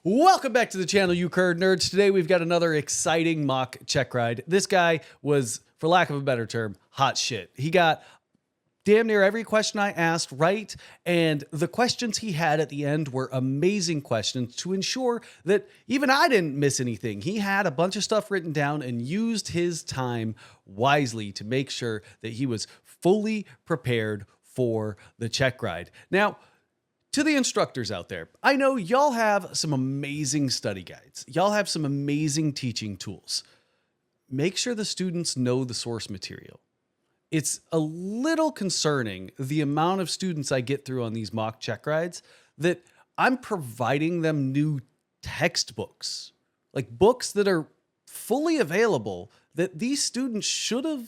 Welcome back to the channel, you curd nerds. Today we've got another exciting mock check ride. This guy was, for lack of a better term, hot shit. He got damn near every question I asked right, and the questions he had at the end were amazing questions to ensure that even I didn't miss anything. He had a bunch of stuff written down and used his time wisely to make sure that he was fully prepared for the check ride. Now, to the instructors out there, I know y'all have some amazing study guides. Y'all have some amazing teaching tools. Make sure the students know the source material. It's a little concerning, the amount of students I get through on these mock check rides, that I'm providing them new textbooks, like books that are fully available, that these students should have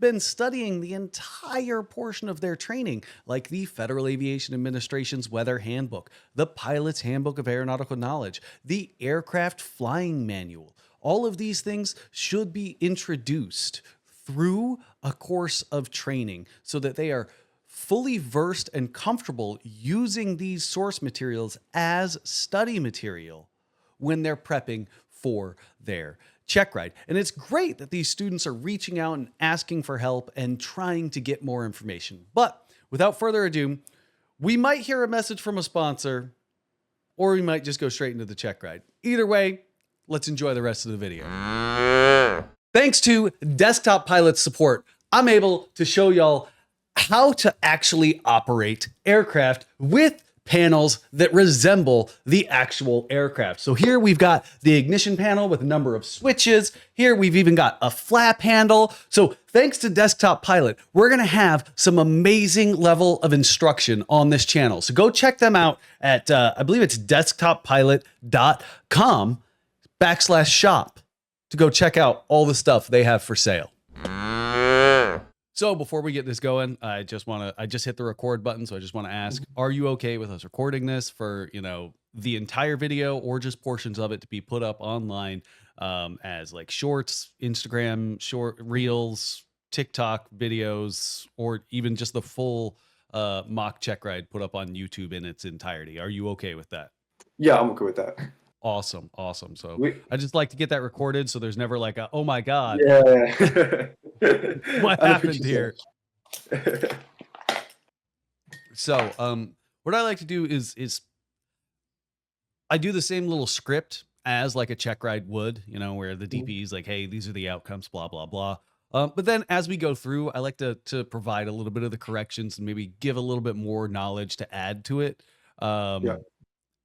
been studying the entire portion of their training, like the Federal Aviation Administration's Weather Handbook, the Pilot's Handbook of Aeronautical Knowledge, the Aircraft Flying Manual. All of these things should be introduced through a course of training so that they are fully versed and comfortable using these source materials as study material when they're prepping for their check ride. And it's great that these students are reaching out and asking for help and trying to get more information. But without further ado, we might hear a message from a sponsor, or we might just go straight into the check ride. Either way, let's enjoy the rest of the video. Thanks to Desktop Pilot support, I'm able to show y'all how to actually operate aircraft with panels that resemble the actual aircraft. So here we've got the ignition panel with a number of switches. Here we've even got a flap handle. So thanks to Desktop Pilot, we're going to have some amazing level of instruction on this channel. So go check them out at, I believe it's desktoppilot.com/shop to go check out all the stuff they have for sale. So before we get this going, I just hit the record button. So I just want to ask, are you okay with us recording this for, the entire video or just portions of it to be put up online as like shorts, Instagram, short reels, TikTok videos, or even just the full mock check ride put up on YouTube in its entirety? Are you okay with that? Yeah, I'm okay with that. Awesome. So I just like to get that recorded so there's never like a, oh my God. Yeah. What happened here? So what I like to do is I do the same little script as like a check ride would, where the DP is like, hey, these are the outcomes, blah, blah, blah. But then as we go through, I like to provide a little bit of the corrections and maybe give a little bit more knowledge to add to it. Yeah.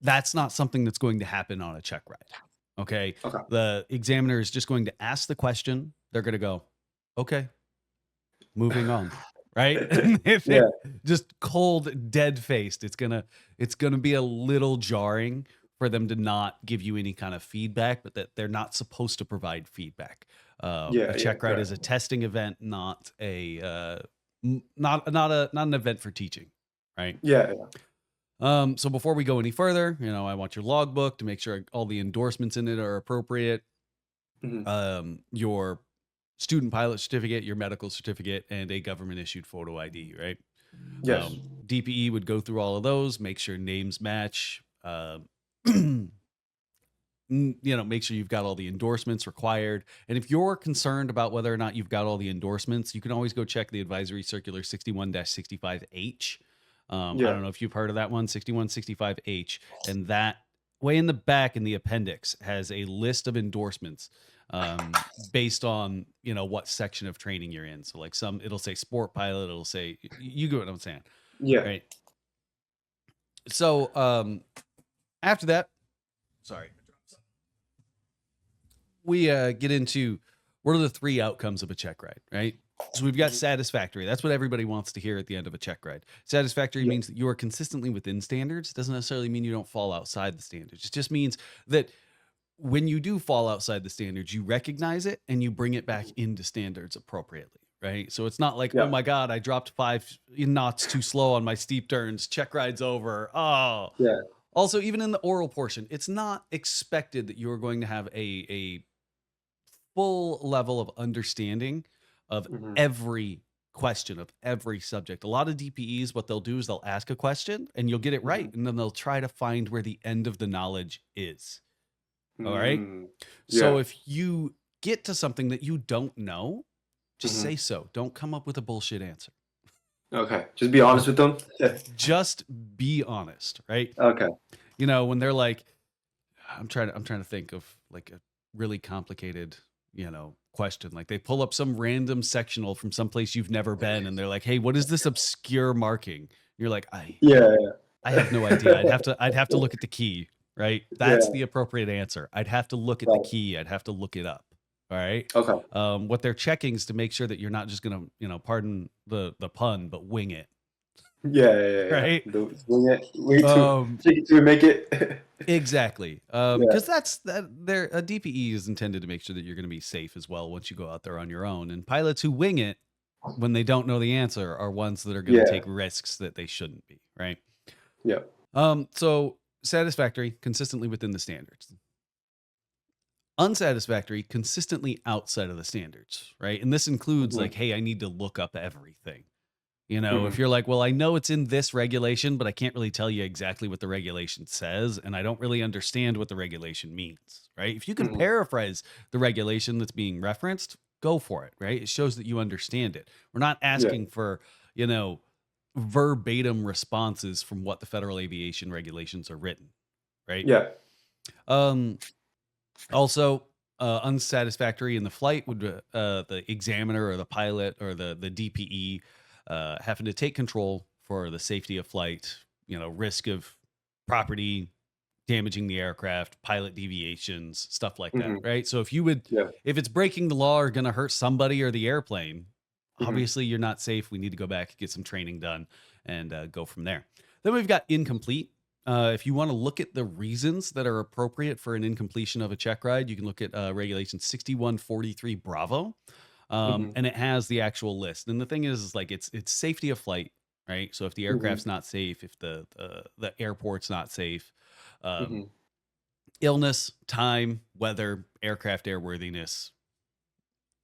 That's not something that's going to happen on a check ride. Okay. The examiner is just going to ask the question. They're going to go, okay, moving on. Right. If they're just cold, dead faced, it's gonna be a little jarring for them to not give you any kind of feedback, but that they're not supposed to provide feedback. A check ride is a testing event, not a not an event for teaching. Right. Yeah. So before we go any further, I want your logbook to make sure all the endorsements in it are appropriate. Your student pilot certificate, your medical certificate, and a government issued photo ID, right? Yes. DPE would go through all of those, make sure names match, make sure you've got all the endorsements required. And if you're concerned about whether or not you've got all the endorsements, you can always go check the advisory circular 61-65H. I don't know if you've heard of that one, 6165H, and that way in the back in the appendix has a list of endorsements based on, what section of training you're in. So like it'll say sport pilot, it'll say, you get what I'm saying. Yeah. Right. So after that, we get into what are the three outcomes of a check ride, right? So we've got satisfactory. That's what everybody wants to hear at the end of a check ride. Satisfactory means that you are consistently within standards. It doesn't necessarily mean you don't fall outside the standards. It just means that when you do fall outside the standards, you recognize it and you bring it back into standards appropriately, right? So it's not like, oh my God, I dropped 5 knots too slow on my steep turns. Check ride's over. Oh, yeah. Also, even in the oral portion, it's not expected that you're going to have a full level of understanding of every question of every subject. A lot of DPEs, what they'll do is they'll ask a question and you'll get it right. And then they'll try to find where the end of the knowledge is. All right. So Yeah. if you get to something that you don't know, just Mhm. say so. Don't come up with a bullshit answer. Okay. Just be honest with them. Just be honest, right? Okay. You know, when they're like, I'm trying to think of like a really complicated, you know, question. Like they pull up some random sectional from someplace you've never been, and they're like, "Hey, what is this obscure marking?" You're like, Yeah. I have no idea. I'd have to look at the key, right? That's Yeah. the appropriate answer. I'd have to look at the Right. key. I'd have to look it up. All right. Okay. What they're checking is to make sure that you're not just gonna, you know, pardon the pun, but wing it. Yeah. Right. Wing it. Wait Um, to take it to make it. Exactly. Yeah. Because that's a DPE is intended to make sure that you're going to be safe as well once you go out there on your own. And pilots who wing it when they don't know the answer are ones that are going to Yeah. take risks that they shouldn't be, right? Yeah. So satisfactory, consistently within the standards. Unsatisfactory, consistently outside of the standards, right? And this includes like, hey, I need to look up everything. You know, if you're like, well, I know it's in this regulation, but I can't really tell you exactly what the regulation says, and I don't really understand what the regulation means, right? If you can paraphrase the regulation that's being referenced, go for it, right? It shows that you understand it. We're not asking for, you know, verbatim responses from what the federal aviation regulations are written, right? Yeah. Also, unsatisfactory in the flight would the examiner or the pilot or the DPE having to take control for the safety of flight, you know, risk of property damaging the aircraft, pilot deviations, stuff like that, right? So if you would, if it's breaking the law or going to hurt somebody or the airplane, obviously you're not safe. We need to go back, get some training done, and go from there. Then we've got incomplete. If you want to look at the reasons that are appropriate for an incompletion of a check ride, you can look at Regulation 6143 Bravo. And it has the actual list. And the thing is like it's safety of flight, right? So if the aircraft's not safe, if the airport's not safe, illness, time, weather, aircraft airworthiness,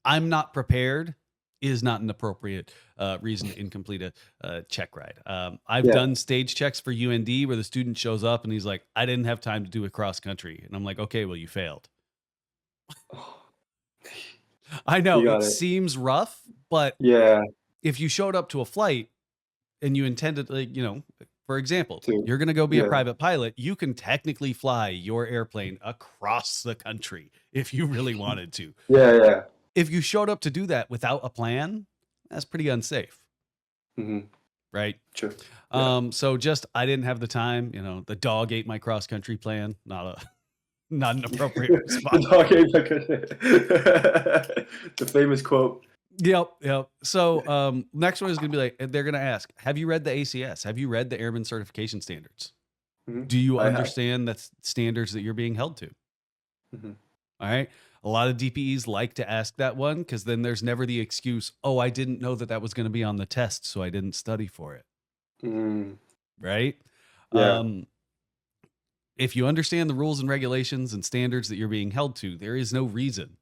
I'm not prepared is not an appropriate reason to incomplete a check ride. I've done stage checks for UND where the student shows up and he's like, I didn't have time to do a cross country. And I'm like, okay, well, you failed. I know it seems rough, but if you showed up to a flight and you intended, like, you know, for example, you're going to go be a private pilot, you can technically fly your airplane across the country if you really wanted to. If you showed up to do that without a plan, that's pretty unsafe. Right? True. So just, I didn't have the time, you know, the dog ate my cross country plan, not an appropriate response. The famous quote. Yep. So next one is going to be like, they're going to ask, have you read the ACS? Have you read the Airman Certification Standards? Do you understand that's standards that you're being held to? All right. A lot of DPEs like to ask that one because then there's never the excuse, oh, I didn't know that was going to be on the test, so I didn't study for it. Right? Yeah. If you understand the rules and regulations and standards that you're being held to, there is no reason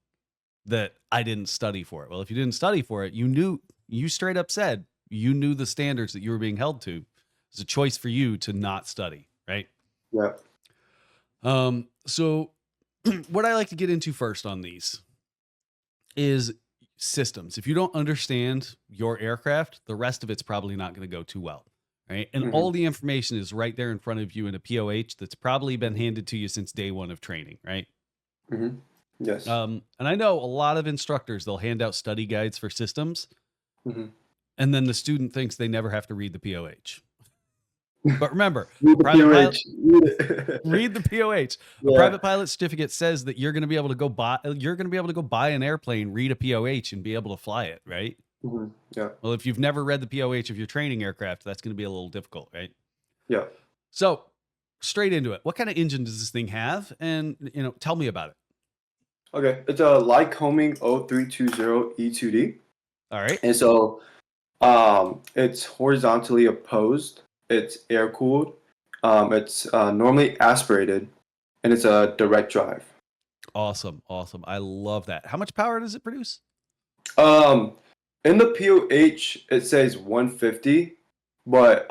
that I didn't study for it. Well, if you didn't study for it, you straight up said you knew the standards that you were being held to. It's a choice for you to not study, right? Yeah. So what I like to get into first on these is systems. If you don't understand your aircraft, the rest of it's probably not going to go too well. Right. And all the information is right there in front of you in a POH that's probably been handed to you since day one of training. Right. Yes. And I know a lot of instructors, they'll hand out study guides for systems. And then the student thinks they never have to read the POH. But remember, read the POH. A private pilot certificate says that you're going to be able to go buy an airplane, read a POH, and be able to fly it, right? Yeah. Well, if you've never read the POH of your training aircraft, that's going to be a little difficult, right? Yeah. So straight into it. What kind of engine does this thing have? And, you know, tell me about it. Okay. It's a Lycoming 0320 E2D. All right. And so it's horizontally opposed. It's air cooled. It's normally aspirated, and it's a direct drive. Awesome. I love that. How much power does it produce? In the POH, it says 150, but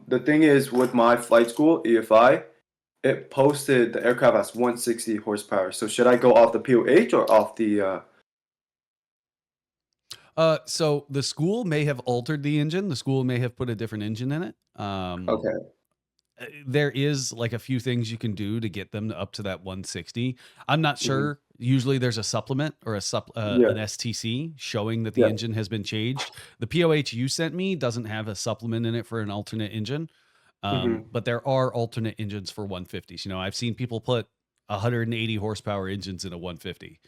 the thing is with my flight school, EFI, it posted the aircraft as 160 horsepower. So should I go off the POH or off the? So the school may have altered the engine. The school may have put a different engine in it. Okay. There is like a few things you can do to get them up to that 160. I'm not sure. Usually there's a supplement or Yeah. an STC showing that the Yeah. engine has been changed. The POH you sent me doesn't have a supplement in it for an alternate engine. But there are alternate engines for 150s. You know, I've seen people put 180 horsepower engines in a 150.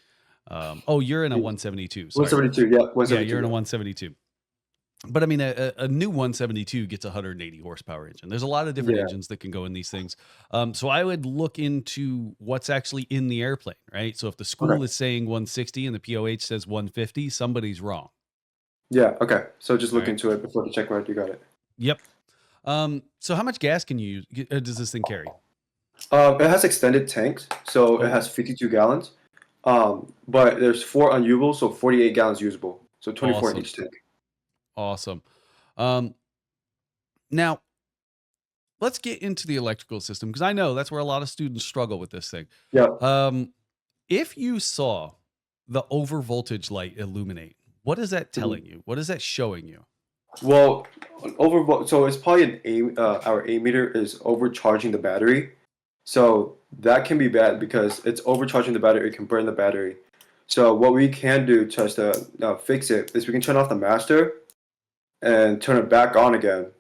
Oh, you're in a 172. Sorry. 172. Yeah. 172. Yeah, you're in a 172. But I mean, a new 172 gets 180 horsepower engine. There's a lot of different engines that can go in these things. So I would look into what's actually in the airplane, right? So if the school is saying 160 and the POH says 150, somebody's wrong. Yeah. Okay. So just look into it before the check ride. You got it. Yep. So how much gas can you does this thing carry? It has extended tanks, so it has 52 gallons. But there's 4 unusable, so 48 gallons usable. So 24 in each tank. Awesome. Now let's get into the electrical system because I know that's where a lot of students struggle with this thing. Yeah. If you saw the over voltage light illuminate, what is that telling you? What is that showing you? Well, so it's probably our A meter is overcharging the battery. So that can be bad because it's overcharging the battery. It can burn the battery. So what we can do just to fix it is we can turn off the master and turn it back on again.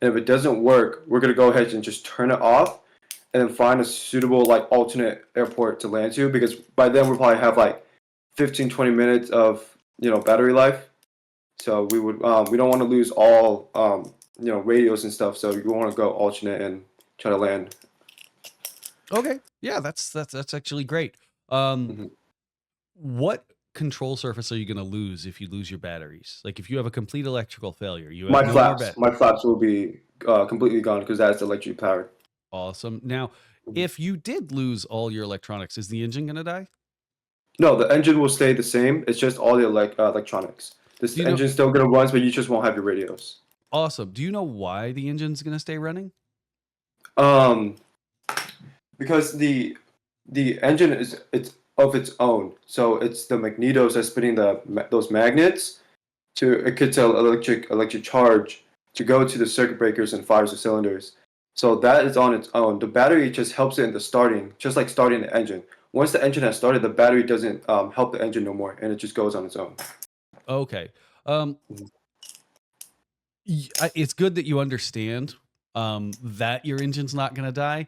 And if it doesn't work, we're gonna go ahead and just turn it off and then find a suitable like alternate airport to land to because by then we'll probably have like 15-20 minutes of battery life. So we would we don't want to lose all radios and stuff. So you want to go alternate and try to land. Okay, yeah, that's actually great. What control surface are you going to lose if you lose your batteries? Like if you have a complete electrical failure, you have my flaps will be completely gone because that's electric powered. Awesome. Now, if you did lose all your electronics, is the engine going to die? No, the engine will stay the same. It's just all the electronics. This engine's still going to run, but you just won't have your radios. Awesome. Do you know why the engine's going to stay running? Because the engine it's of its own. So it's the magnetos that's spinning those magnets it could tell electric charge to go to the circuit breakers and fires the cylinders. So that is on its own. The battery just helps it in the starting, just like starting the engine. Once the engine has started, the battery doesn't help the engine no more, and it just goes on its own. Okay. It's good that you understand that your engine's not going to die.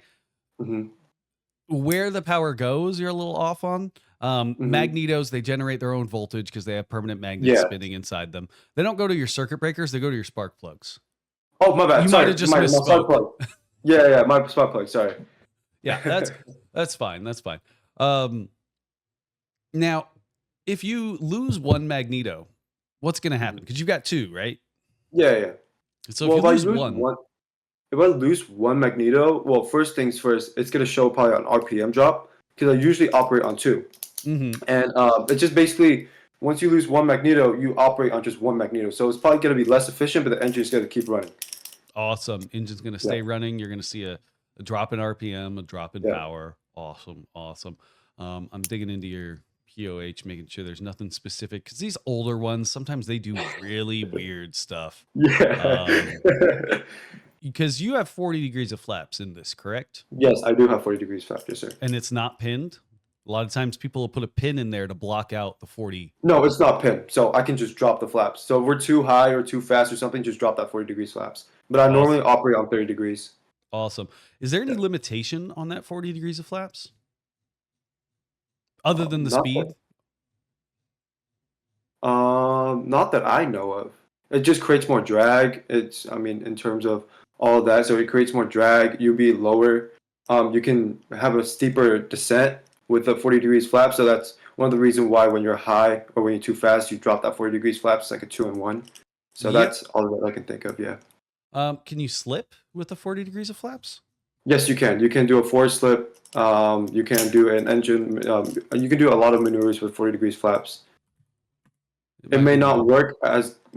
Where the power goes, you're a little off on. Magnetos, they generate their own voltage because they have permanent magnets spinning inside them. They don't go to your circuit breakers; they go to your spark plugs. Oh, my bad. You Sorry, might have just my spark plug. Yeah, my spark plug. Sorry. Yeah, that's fine. That's fine. Now, if you lose one magneto, what's going to happen? Because you've got 2, right? Yeah. So if you lose one, if I lose one magneto, well, first things first, it's gonna show probably an RPM drop because I usually operate on 2. And it's just basically once you lose one magneto, you operate on just one magneto. So it's probably gonna be less efficient, but the engine's gonna keep running. Awesome. Engine's gonna stay running. You're gonna see a drop in RPM, a drop in power. Awesome. I'm digging into your POH, making sure there's nothing specific because these older ones sometimes they do really weird stuff. Because you have 40 degrees of flaps in this, correct? Yes, I do have 40 degrees flaps, yes, sir. And it's not pinned? A lot of times people will put a pin in there to block out the 40. No, it's not pinned, so I can just drop the flaps. So if we're too high or too fast or something, just drop that 40 degrees flaps. But I normally operate on 30 degrees. Awesome. Is there any limitation on that 40 degrees of flaps? Other than the speed? Not that I know of. It just creates more drag. In terms of all of that, so it creates more drag. You'll be lower. You can have a steeper descent with the 40 degrees flap. So that's one of the reasons why when you're high or when you're too fast, you drop that 40 degrees flaps. It's like a 2-in-1. So that's all that I can think of. Yeah. Can you slip with the 40 degrees of flaps? Yes, you can. You can do a forward slip. You can do an engine. You can do a lot of maneuvers with 40 degrees flaps. It might may be not November. work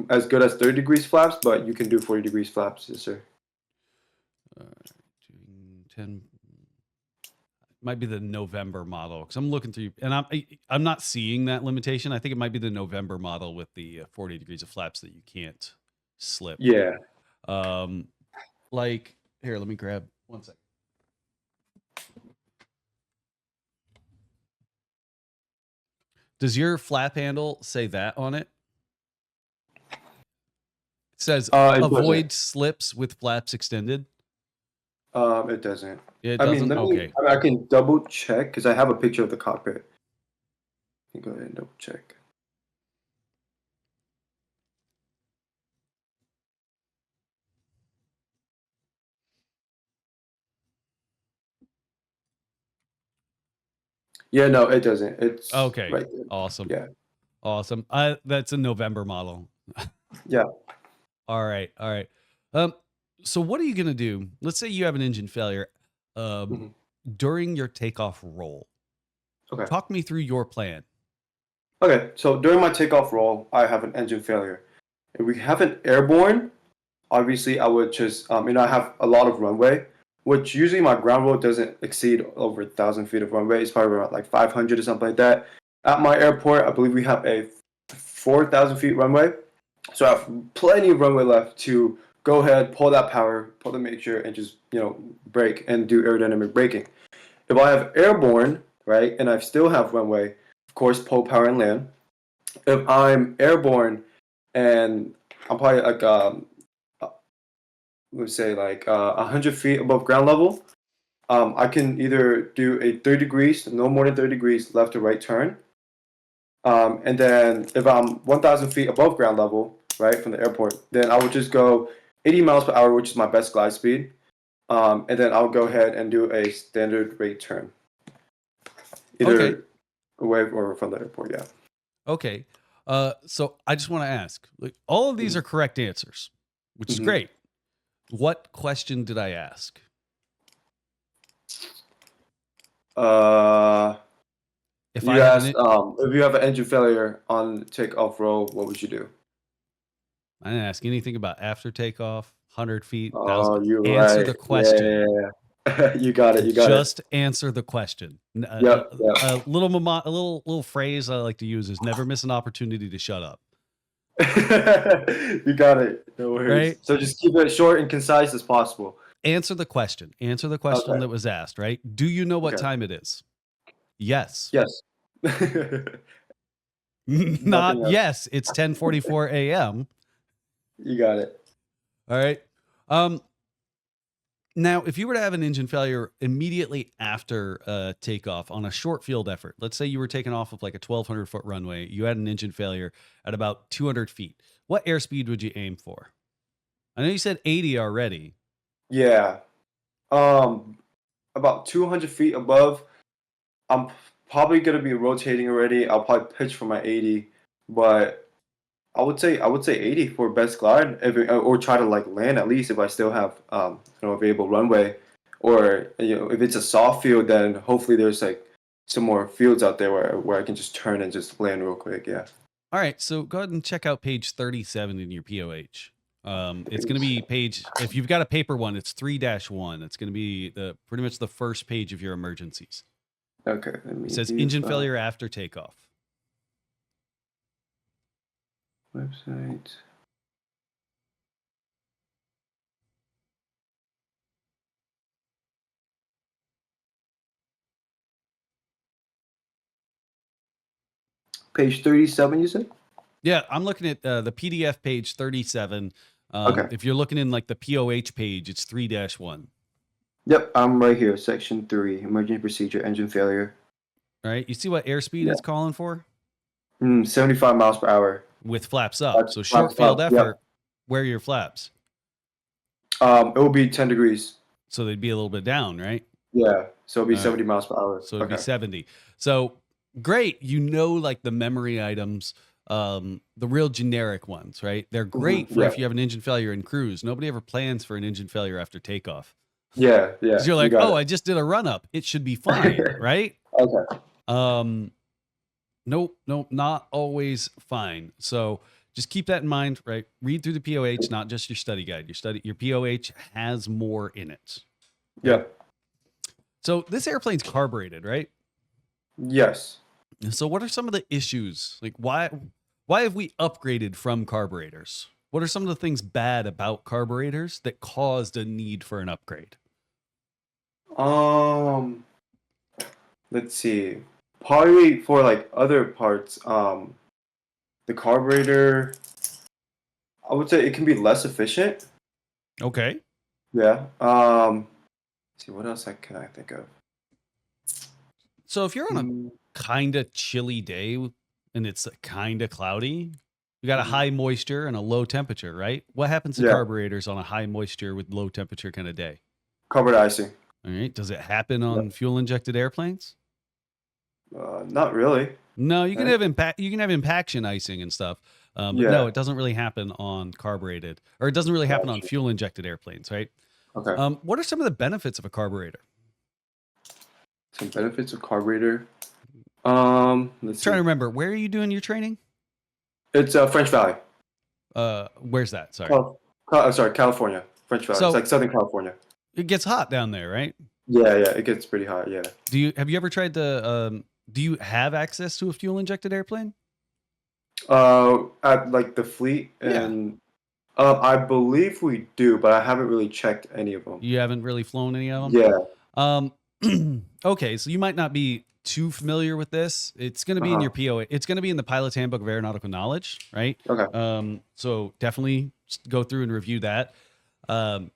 as good as 30 degrees flaps, but you can do 40 degrees flaps, yes, sir. June 10 might be the November model because I'm looking through and I'm not seeing that limitation. I think it might be the November model with the 40 degrees of flaps that you can't slip. Yeah. Like here, let me grab one second. Does your flap handle say that on it? It says It avoid doesn't. slips with flaps extended. It doesn't. It I mean, doesn't. Okay. I can double check because I have a picture of the cockpit. You go ahead and double check. Yeah, no, it doesn't. It's Okay. right there. Awesome. Yeah. Awesome. That's a November model. Yeah. All right. All right. So what are you gonna do? Let's say you have an engine failure Mhm. during your takeoff roll. Okay. Talk me through your plan. Okay. So during my takeoff roll, I have an engine failure. If we have an airborne, obviously I would just I have a lot of runway, which usually my ground roll doesn't exceed over 1,000 feet of runway. It's probably around like 500 or something like that. At my airport, I believe we have a 4,000 feet runway, so I have plenty of runway left to go ahead, pull that power, pull the mixture, and just brake and do aerodynamic braking. If I have airborne, right, and I still have runway, of course, pull power and land. If I'm airborne and I'm probably like let's say like 100 feet above ground level, I can either do a 30 degrees, no more than 30 degrees left to right turn. And then if I'm 1,000 feet above ground level, right, from the airport, then I would just go 80 miles per hour, which is my best glide speed. And then I'll go ahead and do a standard rate turn, Okay. either away or from the airport, yeah. Okay. So I just want to ask, like, all of these are correct answers, which is Mhm. great. What question did I ask? If You I have asked if you have an engine failure on takeoff roll, what would you do? I didn't ask anything about after takeoff, 100 feet, 1,000. Oh, you're Answer right. the question. Yeah. You got it. You got it. Just answer the question. Yep. Yep. A little phrase I like to use is never miss an opportunity to shut up. You got it. No worries. Right? So just keep it short and concise as possible. Answer the question. Answer the question Okay. that was asked, right? Do you know what Okay. time it is? Yes. Yes. Not Nothing else. yes. It's 10:44 a.m. You got it. All right. Now, if you were to have an engine failure immediately after takeoff on a short field effort, let's say you were taking off of like a 1,200-foot runway, you had an engine failure at about 200 feet. What airspeed would you aim for? I know you said 80 already. Yeah. About 200 feet above, I'm probably gonna be rotating already. I'll probably pitch for my 80, but I would say 80 for best glide, or try to like land at least if I still have available runway, or if it's a soft field, then hopefully there's like some more fields out there where I can just turn and just land real quick. Yeah. All right, so go ahead and check out page 37 in your POH. It's going to be page, if you've got a paper one, it's 3-1. It's going to be pretty much the first page of your emergencies. Okay. It says engine failure after takeoff. Website. Page 37, you said? Yeah, I'm looking at the PDF page 37. Okay. If you're looking in like the POH page, it's 3-1. Yep, I'm right here. Section 3, emergency procedure, engine failure. All right, you see what airspeed it's calling for? 75 miles per hour. With flaps up. So Flaps short field up, effort, yep. where are your flaps? It will be 10 degrees. So they'd be a little bit down, right? Yeah, so it'll be All 70 right. miles per hour. So it'd be 70. So great. You know, like the memory items, the real generic ones, right? They're great for if you have an engine failure in cruise. Nobody ever plans for an engine failure after takeoff. Yeah, yeah. Because you're like, got oh, it. I just did a run up. It should be fine, right? Okay. Nope, not always fine. So just keep that in mind, right? Read through the POH, not just your study guide. Your POH has more in it. Yeah. So this airplane's carbureted, right? Yes. So what are some of the issues? Like why have we upgraded from carburetors? What are some of the things bad about carburetors that caused a need for an upgrade? Let's see. Probably for like other parts, the carburetor, I would say it can be less efficient. Okay. Yeah. Let's see, what else can I think of? So if you're on a Mm, kind of chilly day and it's kind of cloudy, you got a mhm. high moisture and a low temperature, right? What happens to Yeah, carburetors on a high moisture with low temperature kind of day? covered icing. All right. Does it happen Yeah. on fuel injected airplanes? Not really. No, you can Right? have impaction icing and stuff. But no, Yeah. it doesn't really happen on carbureted, or it doesn't really happen on Gotcha. fuel injected airplanes, right? Okay. What are some of the benefits of a carburetor? Some benefits of carburetor. Let's Trying to see. remember, where are you doing your training? It's French Valley. Where's that? Sorry. Sorry, California. French Valley. It's So like Southern California. it gets hot down there, right? Yeah, yeah. It gets pretty hot. Yeah. Have you ever tried do you have access to a fuel injected airplane? At like the fleet, Yeah. and I believe we do, but I haven't really checked any of them. You haven't really flown any of them? Yeah. Okay, so you might not be too familiar with this. It's going to be in your Uh-huh. POA. It's going to be in the Pilot's Handbook of Aeronautical Knowledge, right? Okay. So definitely go through and review that. Um,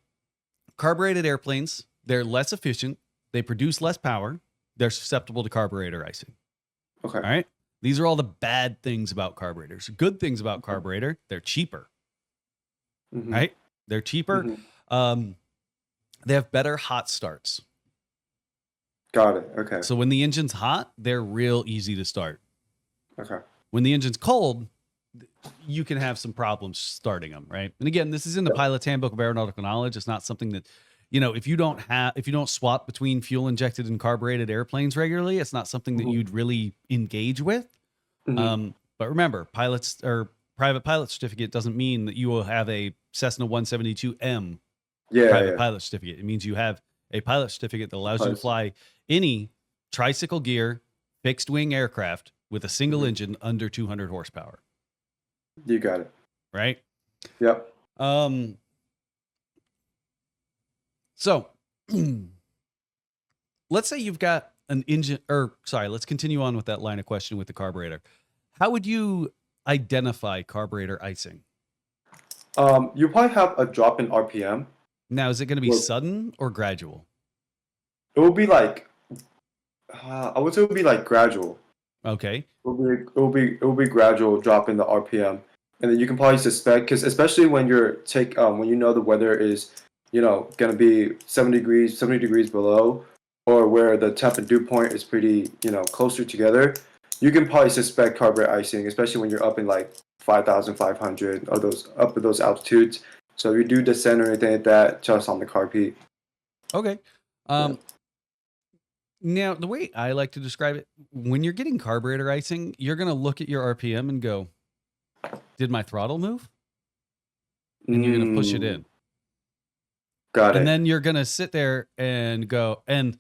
Carbureted airplanes, they're less efficient. They produce less power. They're susceptible to carburetor icing. Okay. All right. These are all the bad things about carburetors. Good things about carburetor, they're cheaper, Mm-hmm. right? They're cheaper. Mm-hmm. They have better hot starts. Got it. Okay. So when the engine's hot, they're real easy to start. Okay. When the engine's cold, you can have some problems starting them, right? And again, this is in the Yep. Pilot's Handbook of Aeronautical Knowledge. It's not something that, if you don't swap between fuel injected and carbureted airplanes regularly, it's not something that Mhm. you'd really engage with. Mhm. But remember, pilots or private pilot certificate doesn't mean that you will have a Cessna 172M Yeah, private yeah. pilot certificate. It means you have a pilot certificate that allows you to Pilots. fly any tricycle gear fixed wing aircraft with a single Mhm. engine under 200 horsepower, You got it. right? Yep. So let's say you've got an engine, or sorry, let's continue on with that line of question with the carburetor. How would you identify carburetor icing? You probably have a drop in RPM. Now, is it going to be Well, sudden or gradual? it will be like, I would say it would be like gradual. Okay. It will be gradual drop in the RPM, and then you can probably suspect, because especially when when you know the weather is, gonna be 70 degrees below, or where the temp and dew point is pretty, closer together, you can probably suspect carburetor icing, especially when you're up in like 5,500 or up at those altitudes. So if you do descend or anything like that, just on the carb heat. Okay. Yeah. Um, Now, the way I like to describe it, when you're getting carburetor icing, you're going to look at your RPM and go, did my throttle move? And you're going to push it in. Got And it. then you're going to sit there and go, and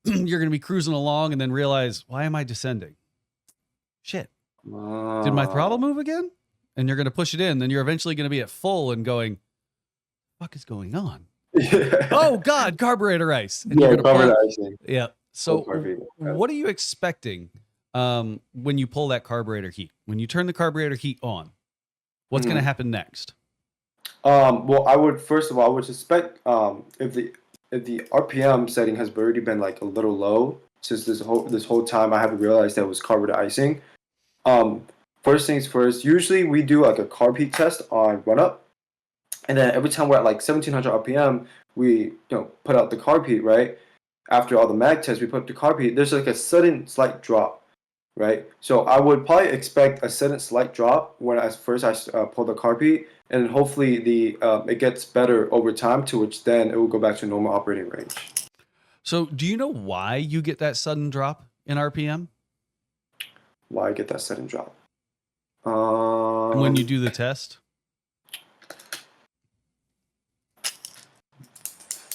you're going to be cruising along and then realize, why am I descending? Shit. Did my throttle move again? And you're going to push it in. Then you're eventually going to be at full and going, what is going on? Yeah. Oh, God, carburetor ice. And Yeah, you're going to carburetor pull. icing. Yeah. So carb heat. what are you expecting when you pull that carburetor heat? When you turn the carburetor heat on, what's going to happen next? Well, I would suspect if the RPM setting has already been like a little low since this whole time, I haven't realized that it was carburetor icing. First things first. Usually we do like a carb heat test on run up, and then every time we're at like 1700 RPM, we put out the carb heat, right? After all the mag tests, we put up the carb heat. There's like a sudden slight drop, right? So I would probably expect a sudden slight drop when I pull the carb heat, and hopefully it gets better over time, to which then it will go back to normal operating range. So do you know why you get that sudden drop in RPM? why I get that sudden drop. And when you do the test,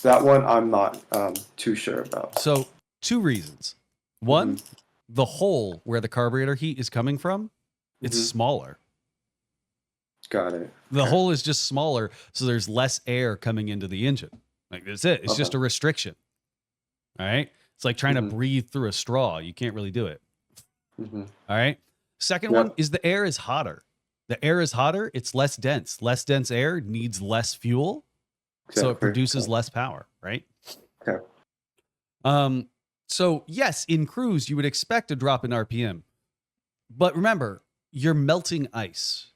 that one I'm not too sure about. so 2 reasons. One, the hole where the carburetor heat is coming from, it's smaller. Got it. The hole is just smaller, so there's less air coming into the engine. Like that's it. It's just a restriction. All right. It's like trying to breathe through a straw. You can't really do it. All right. Second one is the air is hotter. The air is hotter. It's less dense. Less dense air needs less fuel. So it produces less power. Right. Okay. So yes, in cruise, you would expect a drop in RPM. But remember, you're melting ice.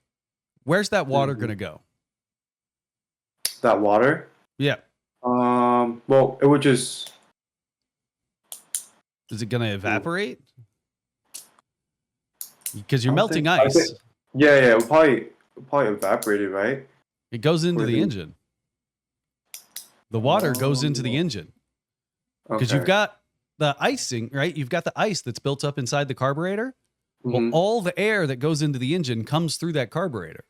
Where's that water going to go? That water? Yeah. Well, it would just. Is it going to evaporate? Because you're melting ice. Yeah. It would probably evaporate it, right? It goes into the engine. The water goes into the engine. Because you've got the icing, right? You've got the ice that's built up inside the carburetor. Well, all the air that goes into the engine comes through that carburetor.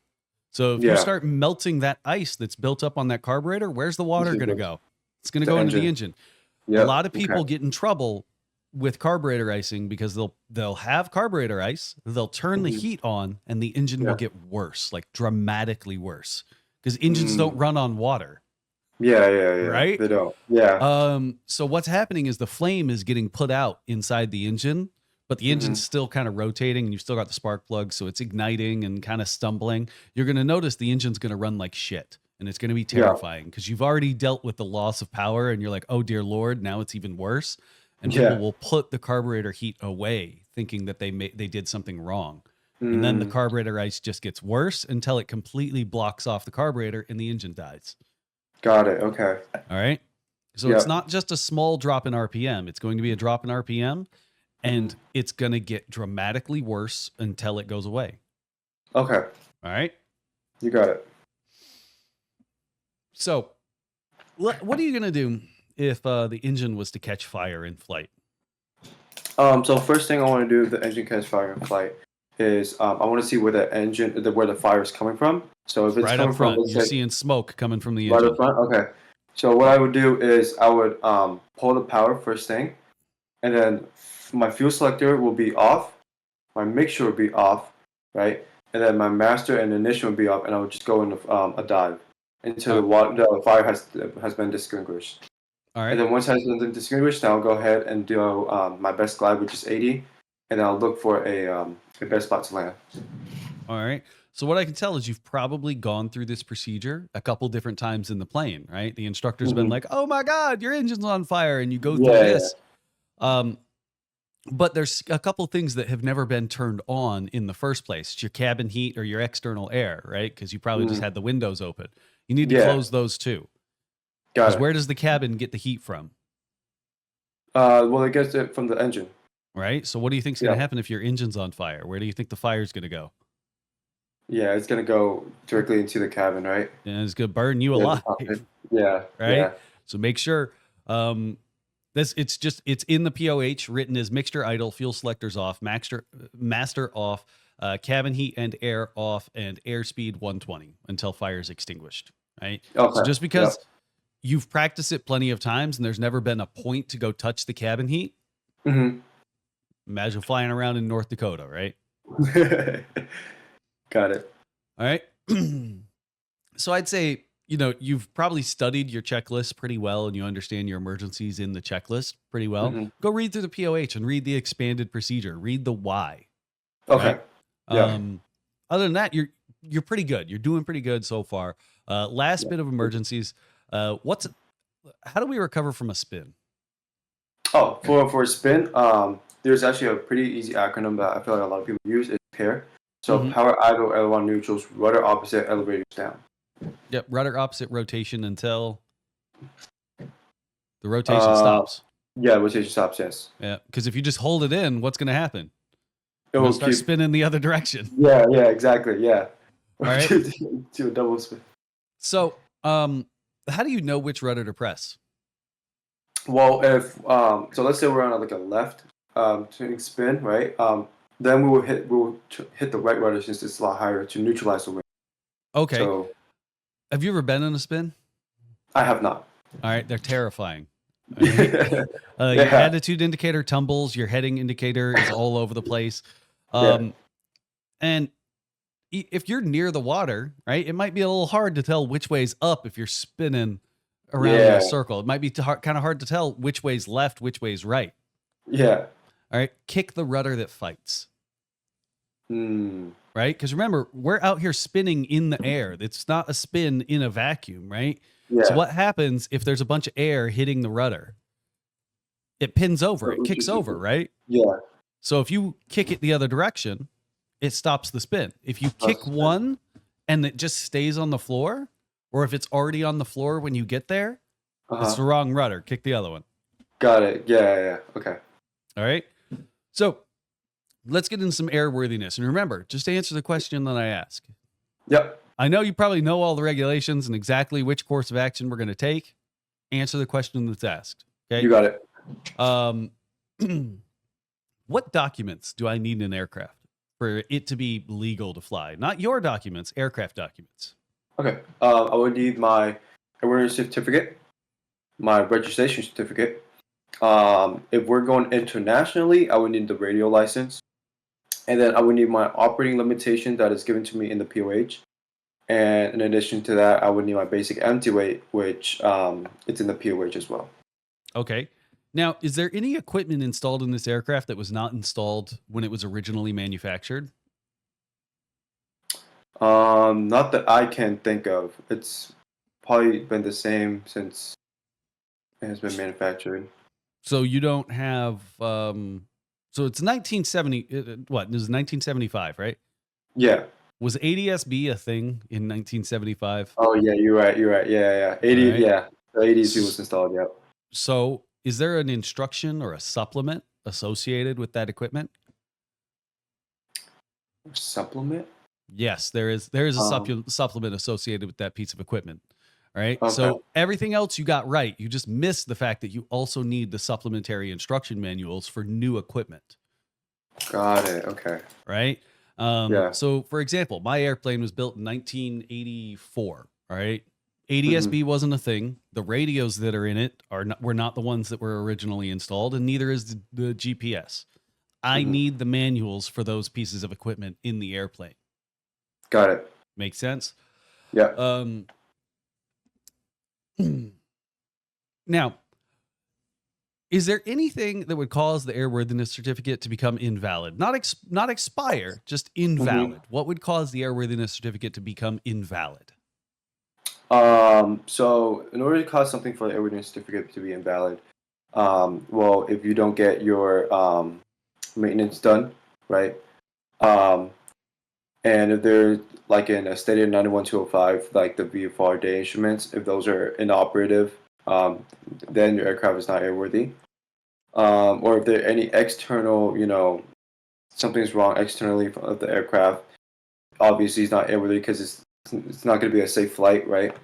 So if you start melting that ice that's built up on that carburetor, where's the water going to go? It's going to go into the engine. Yep. A lot of people get in trouble with carburetor icing because they'll have carburetor ice, they'll turn the heat on, and the engine will get worse, like dramatically worse, because engines don't run on water. Yeah. Right? They don't. Yeah. So what's happening is the flame is getting put out inside the engine, but the engine's still kind of rotating and you've still got the spark plug, so it's igniting and kind of stumbling. You're going to notice the engine's going to run like shit, and it's going to be terrifying because you've already dealt with the loss of power and you're like, oh dear Lord, now it's even worse. And people will put the carburetor heat away thinking that they did something wrong. And then the carburetor ice just gets worse until it completely blocks off the carburetor and the engine dies. Got it. Okay. All right. So it's not just a small drop in RPM. It's going to be a drop in RPM, and it's going to get dramatically worse until it goes away. Okay. All right. You got it. So what are you going to do if the engine was to catch fire in flight? So first thing I want to do if the engine catches fire in flight is I want to see where where the fire is coming from. So if it's right coming up front, from, you're seeing smoke coming from the right engine. up front. Okay. So what I would do is I would pull the power first thing, and then my fuel selector will be off, my mixture will be off, right, and then my master and ignition will be off, and I would just go into a dive until the fire has been extinguished. All right. And then once it has been extinguished, I'll go ahead and do my best glide, which is 80, and I'll look for a best spot to land. All right. So what I can tell is you've probably gone through this procedure a couple different times in the plane, right? The instructor's been like, "Oh my God, your engine's on fire," and you go through this. But there's a couple things that have never been turned on in the first place. It's your cabin heat or your external air, right? Because you probably just had the windows open. You need to close those too. Because where does the cabin get the heat from? Well, it gets it from the engine. Right. So what do you think is going to happen if your engine's on fire? Where do you think the fire's going to go? Yeah, it's going to go directly into the cabin, right? And it's going to burn you alive. Yeah. Right. Yeah. So make sure it's in the POH written as mixture idle, fuel selectors off, master off, cabin heat and air off, and airspeed 120 until fire is extinguished. Right. Okay. So just because you've practiced it plenty of times and there's never been a point to go touch the cabin heat. Imagine flying around in North Dakota, right? Got it. All right. So I'd say, you've probably studied your checklist pretty well and you understand your emergencies in the checklist pretty well. Go read through the POH and read the expanded procedure. Read the why. Okay. Right? Yeah. Other than that, you're pretty good. You're doing pretty good so far. Last bit of emergencies. How do we recover from a spin? Oh, for a spin, there's actually a pretty easy acronym that I feel like a lot of people use. It's PAIR. So power idle, aileron neutrals, rudder opposite, elevators down. Yep, rudder opposite rotation until the rotation stops. Yeah, rotation stops, yes. Yeah, because if you just hold it in, what's going to happen? It will start spinning the other direction. Yeah, exactly, yeah. All right. Do a double spin. So, how do you know which rudder to press? Well, if so let's say we're on like a left turning spin, right? then we will hit the right rudder since it's a lot higher to neutralize the wind. Okay. So Have you ever been in a spin? I have not. All right, they're terrifying. All right? Your Yeah. attitude indicator tumbles, your heading indicator is all over the place. And if you're near the water, right, it might be a little hard to tell which way's up if you're spinning around in a circle. It might be kind of hard to tell which way's left, which way's right. Yeah. All right, kick the rudder that fights. Mm. Right? Because remember, we're out here spinning in the air. It's not a spin in a vacuum, right? Yeah. So what happens if there's a bunch of air hitting the rudder? It pins over, it kicks over, right? Yeah. So if you kick it the other direction, it stops the spin. If you kick one and it just stays on the floor, or if it's already on the floor when you get there, it's the wrong rudder. Kick the other one. Got it. Yeah. Okay. All right. So let's get into some airworthiness. And remember, just answer the question that I ask. Yep. I know you probably know all the regulations and exactly which course of action we're going to take. Answer the question that's asked. Okay. You got it. What documents do I need in an aircraft for it to be legal to fly? Not your documents, aircraft documents. Okay. I would need my airworthiness certificate, my registration certificate. If we're going internationally, I would need the radio license. And then I would need my operating limitation that is given to me in the POH. And in addition to that, I would need my basic empty weight, which it's in the POH as well. Okay. Now, is there any equipment installed in this aircraft that was not installed when it was originally manufactured? Not that I can think of. It's probably been the same since it has been manufactured. So you don't have, so it's 1970, what? This is 1975, right? Yeah. Was ADSB a thing in 1975? Oh yeah, you're right. Yeah. 80. Right. Yeah, the ADIZ was installed. Yeah. So is there an instruction or a supplement associated with that equipment? Supplement? Yes, there is. There is a supplement associated with that piece of equipment. All right. Okay. So everything else you got right. You just missed the fact that you also need the supplementary instruction manuals for new equipment. Got it. Okay. Right. Yeah. So for example, my airplane was built in 1984. All right. ADSB wasn't a thing. The radios that are in it were not the ones that were originally installed, and neither is the GPS. I need the manuals for those pieces of equipment in the airplane. Got it. Make sense? Yeah. Now, is there anything that would cause the airworthiness certificate to become invalid? Not expire, just invalid. What would cause the airworthiness certificate to become invalid? So in order to cause something for the airworthiness certificate to be invalid, well, if you don't get your maintenance done, right? And if they're like in a stated 91205, like the VFR day instruments, if those are inoperative, then your aircraft is not airworthy. Or if there are any external, something's wrong externally of the aircraft, obviously it's not airworthy because it's not going to be a safe flight, right?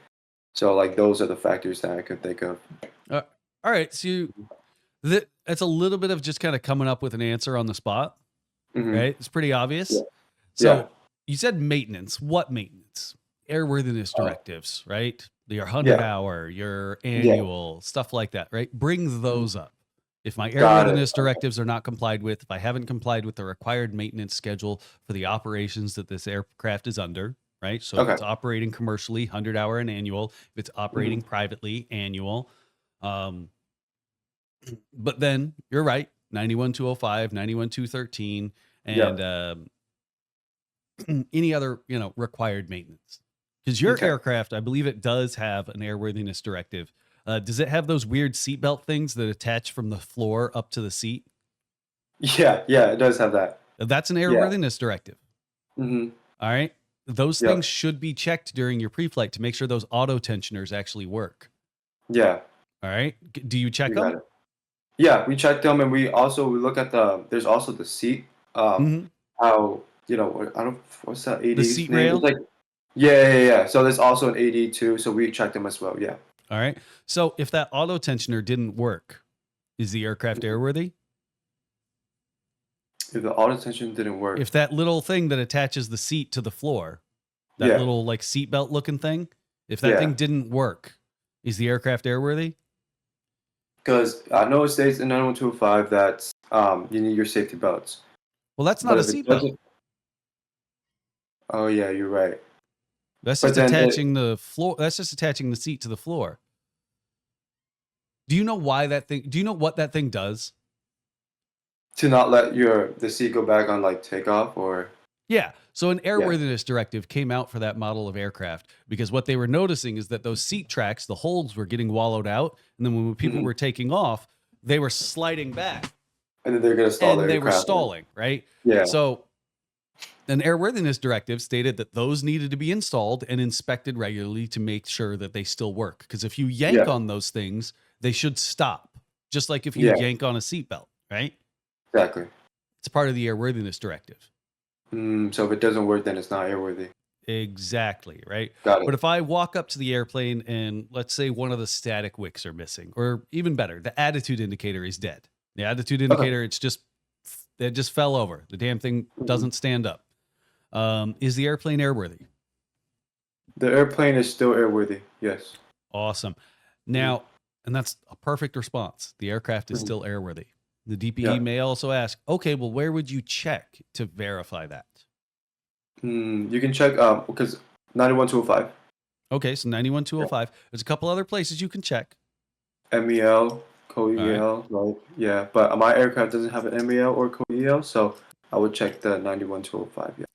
So like those are the factors that I could think of. All right, so that's a little bit of just kind of coming up with an answer on the spot, right? It's pretty obvious. Yeah. So you said maintenance. What maintenance? Airworthiness directives, right? Your 100-hour, your annual, stuff like that, right? Bring those up. If my airworthiness directives are not complied with, if I haven't complied with the required maintenance schedule for the operations that this aircraft is under, right? So if it's operating commercially, 100-hour and annual. If it's operating privately, annual. But then you're right, 91205, 91213, and any other, required maintenance. Because your aircraft, I believe it does have an airworthiness directive. Does it have those weird seatbelt things that attach from the floor up to the seat? Yeah, it does have that. That's an airworthiness directive. All right. Those things should be checked during your pre-flight to make sure those auto tensioners actually work. Yeah. All right. Do you check them? Yeah, we check them, and we look at there's also the seat. How, what's that AD? The seat rail? Yeah. So there's also an AD too, so we check them as well, yeah. All right. So if that auto tensioner didn't work, is the aircraft airworthy? If the auto tension didn't work, If that little thing that attaches the seat to the floor, that yeah, little like seatbelt looking thing, if that thing didn't work, is the aircraft airworthy? because I know it states in 91205 that you need your safety belts. Well, that's not But a if it seatbelt. doesn't, oh yeah, you're right. That's But just then attaching the floor. That's just attaching the seat to the floor. Do you know why that thing? Do you know what that thing does? to not let the seat go back on like takeoff or Yeah. So an airworthiness directive came out for that model of aircraft because what they were noticing is that those seat tracks, the holes were getting wallowed out. And then when people were taking off, they were sliding back and then they're gonna stall the and they were aircraft. stalling, right? Yeah. So an airworthiness directive stated that those needed to be installed and inspected regularly to make sure that they still work. Because if you yank on those things, they should stop. Just like if you yank on a seatbelt, right? Exactly. It's part of the airworthiness directive. So if it doesn't work, then it's not airworthy. Exactly, right? Got it. But if I walk up to the airplane and let's say one of the static wicks are missing, or even better, the attitude indicator is dead. The attitude indicator, it just fell over. The damn thing doesn't stand up. Is the airplane airworthy? The airplane is still airworthy. Yes. Awesome. Now, and that's a perfect response. The aircraft is still airworthy. The DPE may also ask, okay, well, where would you check to verify that? You can check because 91205. Okay, so 91205. There's a couple other places you can check. MEL, co-EL, right? Yeah, but my aircraft doesn't have an MEL or co-EL, so I would check the 91205. Yeah.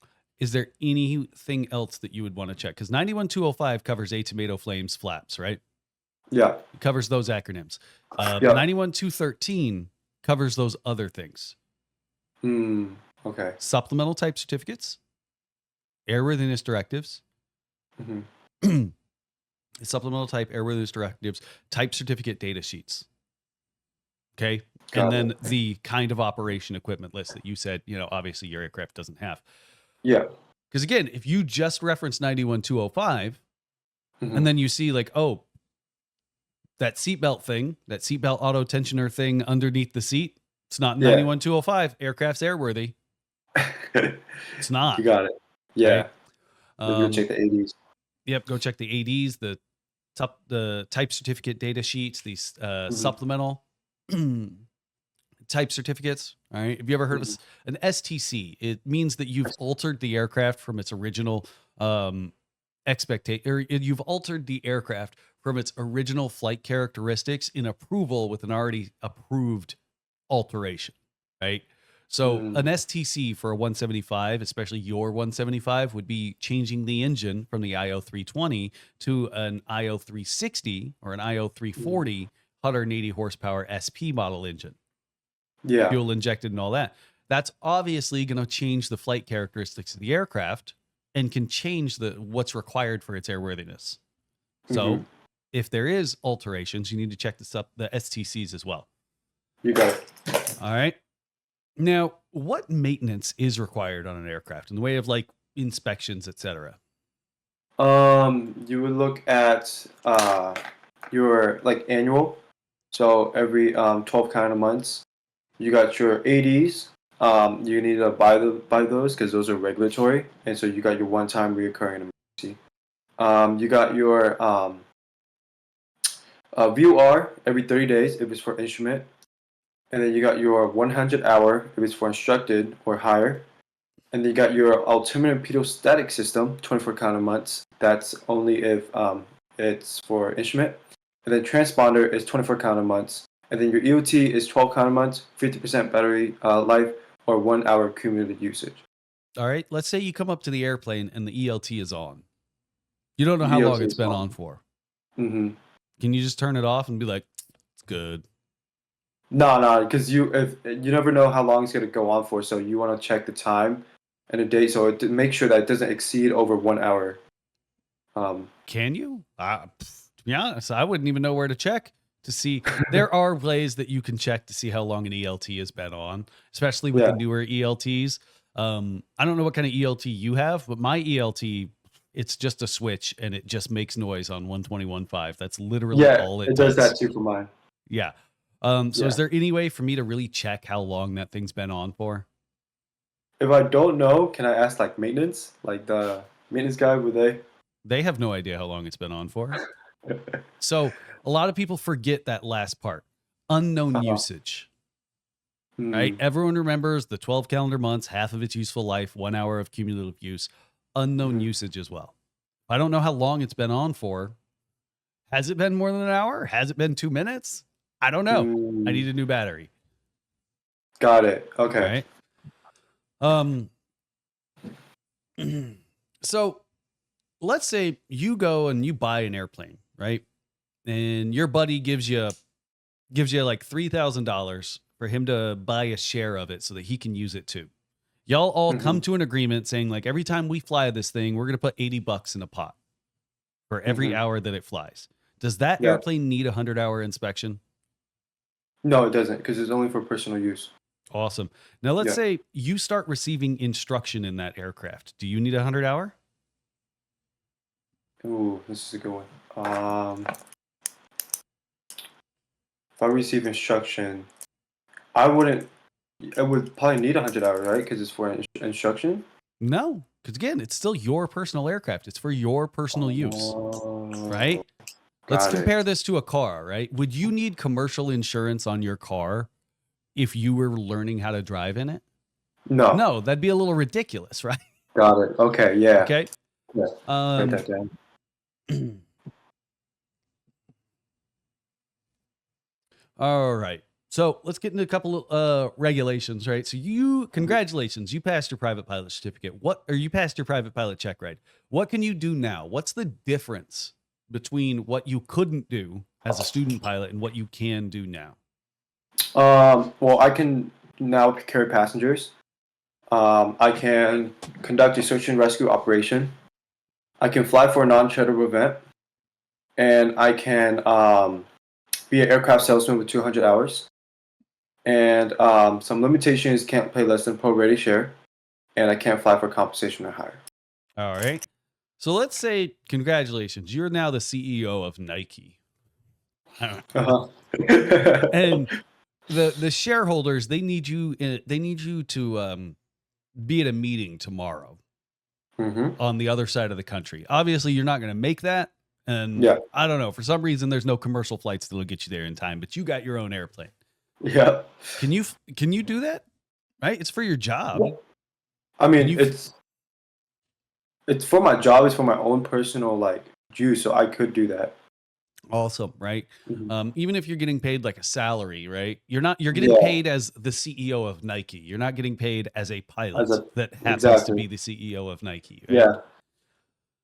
Is there anything else that you would want to check? Because 91205 covers tomato flames flaps, right? Yeah. It covers those acronyms. 91213 covers those other things. Okay. Supplemental type certificates, airworthiness directives, supplemental type airworthiness directives, type certificate data sheets. Okay. And then the kind of operation equipment list that you said, obviously your aircraft doesn't have. Yeah. Because again, if you just reference 91205 and then you see like, oh, that seatbelt thing, that seatbelt auto tensioner thing underneath the seat, it's not 91205. Aircraft's airworthy. It's not. You got it. Yeah. Okay? Go check the ADs. Yep. Go check the ADs, the type certificate data sheets, these supplemental type certificates. All right. Have you ever heard of an STC? It means that you've altered the aircraft from its original expectation, or you've altered the aircraft from its original flight characteristics in approval with an already approved alteration, right? So an STC for a 175, especially your 175, would be changing the engine from the IO 320 to an IO 360 or an IO 340 180 horsepower SP model engine. Yeah. Fuel injected and all that. That's obviously going to change the flight characteristics of the aircraft and can change what's required for its airworthiness. So if there is alterations, you need to check the STCs as well. You got it. All right. Now, what maintenance is required on an aircraft in the way of like inspections, etc.? You would look at your like annual. So every 12 kind of months, you got your ADs. You need to buy those because those are regulatory, and so you got your one-time reoccurring emergency. You got your VOR every 30 days if it's for instrument, and then you got your 100-hour if it's for instructed or higher, and then you got your alternative pedostatic system 24 kind of months. That's only if it's for instrument, and then transponder is 24 kind of months. And then your EOT is 12 kind of months, 50% battery life, or 1 hour cumulative usage. All right. Let's say you come up to the airplane and the ELT is on. You don't know how long it's been on for. Can you just turn it off and be like, it's good? No, because you never know how long it's going to go on for, so you want to check the time and the date, so to make sure that it doesn't exceed over 1 hour. Can you? To be honest, I wouldn't even know where to check to see. There are ways that you can check to see how long an ELT has been on, especially with the newer ELTs. I don't know what kind of ELT you have, but my ELT, it's just a switch and it just makes noise on 121.5. That's literally all it does. Does that too for mine. Yeah. So is there any way for me to really check how long that thing's been on for? if I don't know, can I ask like maintenance? Like the maintenance guy, would they? They have no idea how long it's been on for. So a lot of people forget that last part, unknown Uh-huh. usage, right? Hmm. Everyone remembers the 12 calendar months, half of its useful life, 1 hour of cumulative use, unknown Hmm. usage as well. I don't know how long it's been on for. Has it been more than an hour? Has it been 2 minutes? I don't know. I Hmm. need a new battery. Got it. All Okay. right. So let's say you go and you buy an airplane, right? And your buddy gives you like $3,000 for him to buy a share of it so that he can use it too. Y'all all Hmm. come to an agreement saying like every time we fly this thing, we're going to put $80 in a pot for every Hmm. hour that it flies. Does that Yeah. airplane need a 100-hour inspection? No, it doesn't, because it's only for personal use. Awesome. Now let's Yeah. say you start receiving instruction in that aircraft. Do you need a 100-hour? Ooh, this is a good one. If I receive instruction, I wouldn't. I would probably need 100 hours, right? Because it's for instruction. No, because again, it's still your personal aircraft. It's for your personal use, Oh, right? Let's got it. compare this to a car, right? Would you need commercial insurance on your car if you were learning how to drive in it? No, No, that'd be a little ridiculous, right? got it. Okay, yeah. Okay. Yeah, write Um, that down. all right. So let's get into a couple of regulations, right? So congratulations, you passed your private pilot certificate. You passed your private pilot check ride. What can you do now? What's the difference between what you couldn't do as a student pilot and what you can do now? Well, I can now carry passengers. I can conduct a search and rescue operation. I can fly for a non-charterable event, and I can be an aircraft salesman with 200 hours. And some limitations: can't pay less than pro-rated share, and I can't fly for compensation or higher. All right. So let's say congratulations, you're now the CEO of Nike. Uh-huh. And the shareholders, they need you to be at a meeting tomorrow Hmm. on the other side of the country. Obviously, you're not going to make that. And Yeah, I don't know, for some reason, there's no commercial flights that'll get you there in time, but you got your own airplane. yeah. Can you do that? Right? It's for your job. Yeah. I Can mean, you? it's for my job. It's for my own personal like juice, so I could do that. Awesome, right? Mhm. Even if you're getting paid like a salary, right? You're getting Yeah, paid as the CEO of Nike. You're not getting paid as a as pilot a that happens to exactly. be the CEO of Nike, right? Yeah.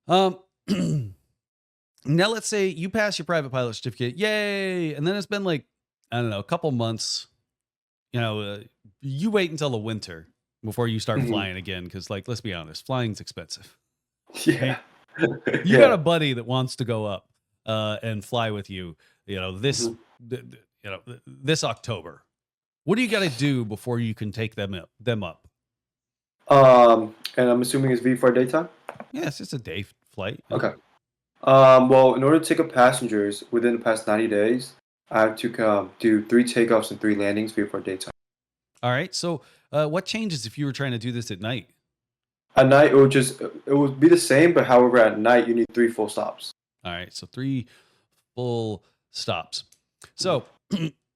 Um, now let's say you pass your private pilot certificate, yay! And then it's been like, I don't know, a couple months. You wait until the winter before you start Mhm. flying again, because like, let's be honest, flying's expensive, Yeah. right? You got a Yeah. buddy that wants to go up and fly with you, this Mhm. this October. What do you got to do before you can take them up? And I'm assuming it's V for daytime. Yes, it's a day flight. Yeah. Okay. Well, in order to take up passengers within the past 90 days, I have to do 3 takeoffs and 3 landings before daytime. All right. So, what changes if you were trying to do this at night? At night, it would be the same, but however, at night you need 3 full stops. All right. So 3 full stops. Mhm. So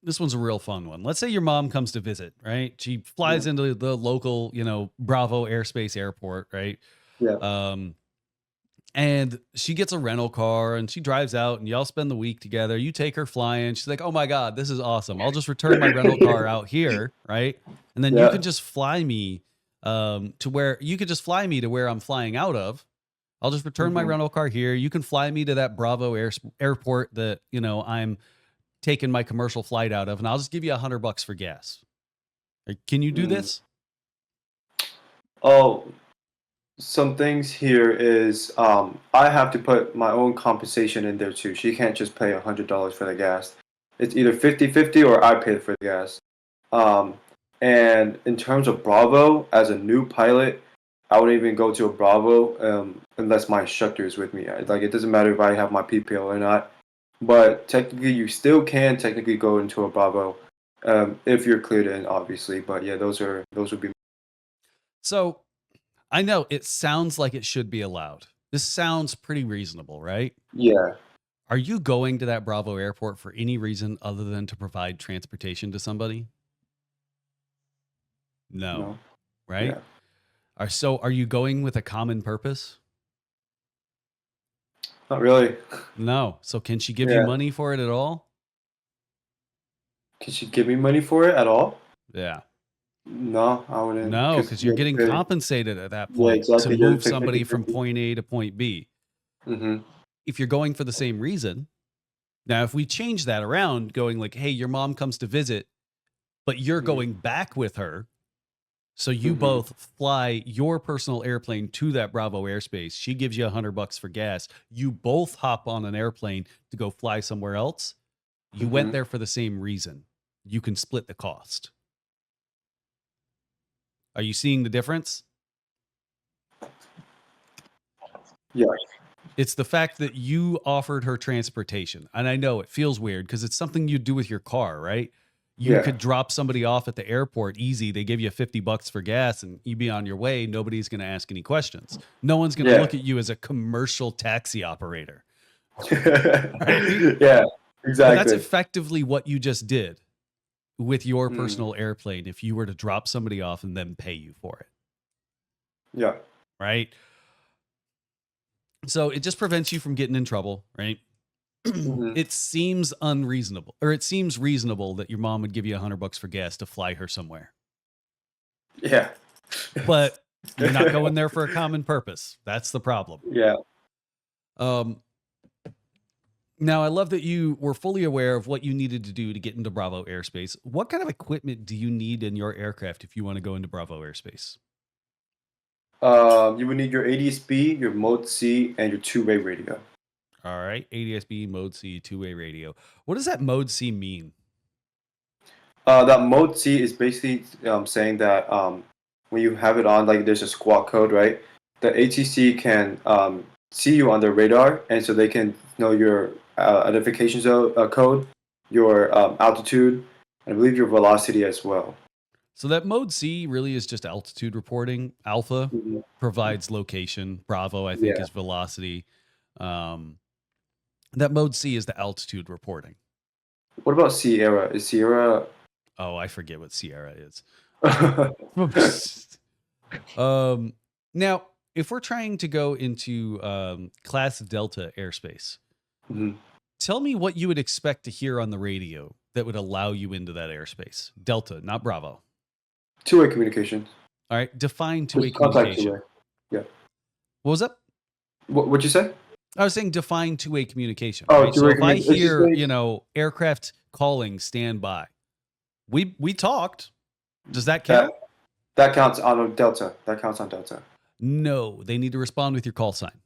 this one's a real fun one. Let's say your mom comes to visit, right? She Yeah. flies into the local, Bravo Airspace Airport, right? Yeah. Um, and she gets a rental car and she drives out and y'all spend the week together. You take her flying. She's like, "Oh my God, this is awesome. I'll just return my rental car out here, right? And then you can Yeah. just fly me to where I'm flying out of. I'll just return my Hmm. rental car here. You can fly me to that Bravo airport that, I'm taking my commercial flight out of, and I'll just give you $100 for gas. Can you do Mm. this? Oh, some things here is I have to put my own compensation in there too. She can't just pay $100 for the gas. It's either 50-50 or I pay for the gas. Um, and in terms of Bravo, as a new pilot, I wouldn't even go to a Bravo unless my instructor is with me. Like it doesn't matter if I have my PPO or not. But technically, you still can technically go into a Bravo if you're cleared in, obviously. But yeah, those would be. So I know it sounds like it should be allowed. This sounds pretty reasonable, right? Yeah. Are you going to that Bravo airport for any reason other than to provide transportation to somebody? No, No. right? Yeah. So are you going with a common purpose? Not really. No. So can she give you Yeah. money for it at all? Can she give me money for it at all? Yeah. No, I wouldn't. No, Because because you're getting compensated at that yeah, point to exactly. You have move to pick somebody from 50/50. point A to point B. Mm-hmm. If you're going for the same reason, now if we change that around, going like, hey, your mom comes to visit, but you're Mm-hmm. going back with her. So you Mm-hmm. both fly your personal airplane to that Bravo airspace. She gives you $100 for gas. You both hop on an airplane to go fly somewhere else. You went Mm-hmm. there for the same reason. You can split the cost. Are you seeing the difference? Yeah. It's the fact that you offered her transportation. And I know it feels weird because it's something you do with your car, right? You Yeah. could drop somebody off at the airport easy. They give you $50 for gas and you be on your way. Nobody's going to ask any questions. No one's going to Yeah. look at you as a commercial taxi operator, right? Yeah. But that's Exactly. effectively what you just did with your Mm. personal airplane if you were to drop somebody off and then pay you for it, Yeah. right? So it just prevents you from getting in trouble, right? Mm-hmm. It seems unreasonable, or it seems reasonable that your mom would give you $100 for gas to fly her somewhere, Yeah. but you're not going there for a common purpose. That's the problem. Yeah. Um, Now, I love that you were fully aware of what you needed to do to get into Bravo airspace. What kind of equipment do you need in your aircraft if you want to go into Bravo airspace? You would need your ADSB, your Mode C, and your two-way radio. All right, ADSB, Mode C, two-way radio. What does that Mode C mean? That Mode C is basically saying that when you have it on, like there's a squawk code, right? The ATC can see you on the radar, and so they can know your identification zone code, your altitude, and I believe your velocity as well. So that Mode C really is just altitude reporting. Alpha Mhm. provides location. Bravo, I think, Yeah. is velocity. Um, that Mode C is the altitude reporting. What about Sierra? Is Sierra? Oh, I forget what Sierra is. Mhm. um, Now, if we're trying to go into Class Delta airspace, tell me what you would expect to hear on the radio that would allow you into that airspace. Delta, not Bravo. Two-way communication. All right, define two-way Just contact communication. two-way. Yeah. What was that? What'd you say? I was saying define two-way communication. Oh, Right. So two-way if I communication. It's just hear, aircraft calling standby, we talked. Does that count? that counts on Delta. That counts on Delta. No, they need to respond with your call sign.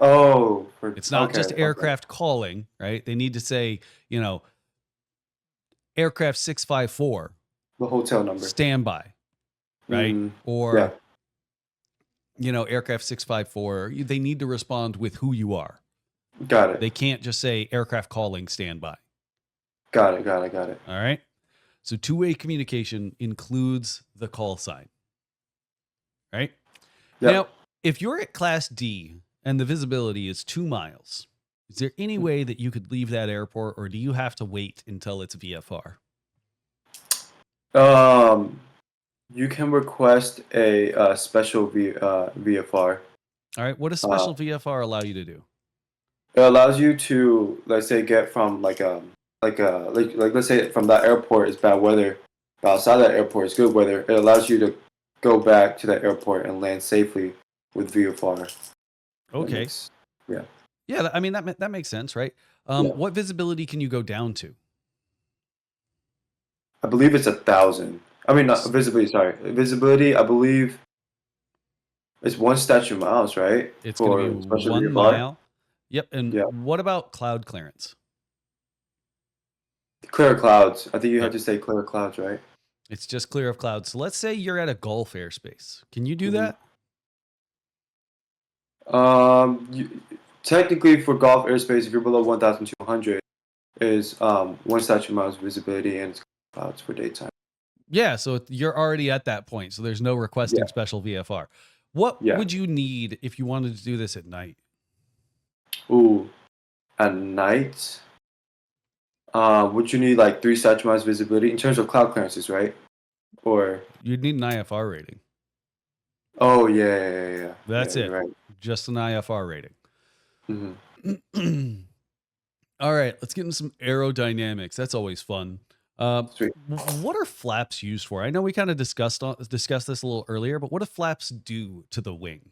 Oh, It's not okay, just okay. aircraft calling, right? They need to say, aircraft 654 The hotel number. standby, right? Mm, Or yeah, aircraft 654, they need to respond with who you are. got it. They can't just say aircraft calling standby. Got it. All right. So two-way communication includes the call sign, right? Yep. Now, if you're at Class D and the visibility is 2 miles, is there any way that you could leave that airport, or do you have to wait until it's VFR? You can request a special VFR. All right. What does special VFR allow you to do? It allows you to, let's say, get from like let's say from that airport is bad weather, but outside that airport is good weather. It allows you to go back to that airport and land safely with VFR. Okay. Yeah. Yeah. I mean, that makes sense, right? Yeah. What visibility can you go down to? I believe it's 1,000. I mean, not visibility. Sorry, visibility. I believe it's one statute miles, right? It's going to be special 1 VFR. mile. Yep. And Yeah. what about cloud clearance? Clear clouds. I think you Yep. have to say clear clouds, right? It's just clear of clouds. So let's say you're at a Gulf airspace. Can you do Mhm. that? Technically, for Gulf airspace, if you're below 1,200, is one statute miles visibility and it's clouds for daytime. Yeah, so you're already at that point. So there's no requesting Yeah. special VFR. What Yeah. would you need if you wanted to do this at night? Ooh, at night. Would you need like 3 satchel miles visibility in terms of cloud clearances, right? Or You'd need an IFR rating. oh yeah. That's Yeah, it. you're right. Just an IFR rating. Hmm. All right, let's get into some aerodynamics. That's always fun. Sweet. What are flaps used for? I know we kind of discussed this a little earlier, but what do flaps do to the wing?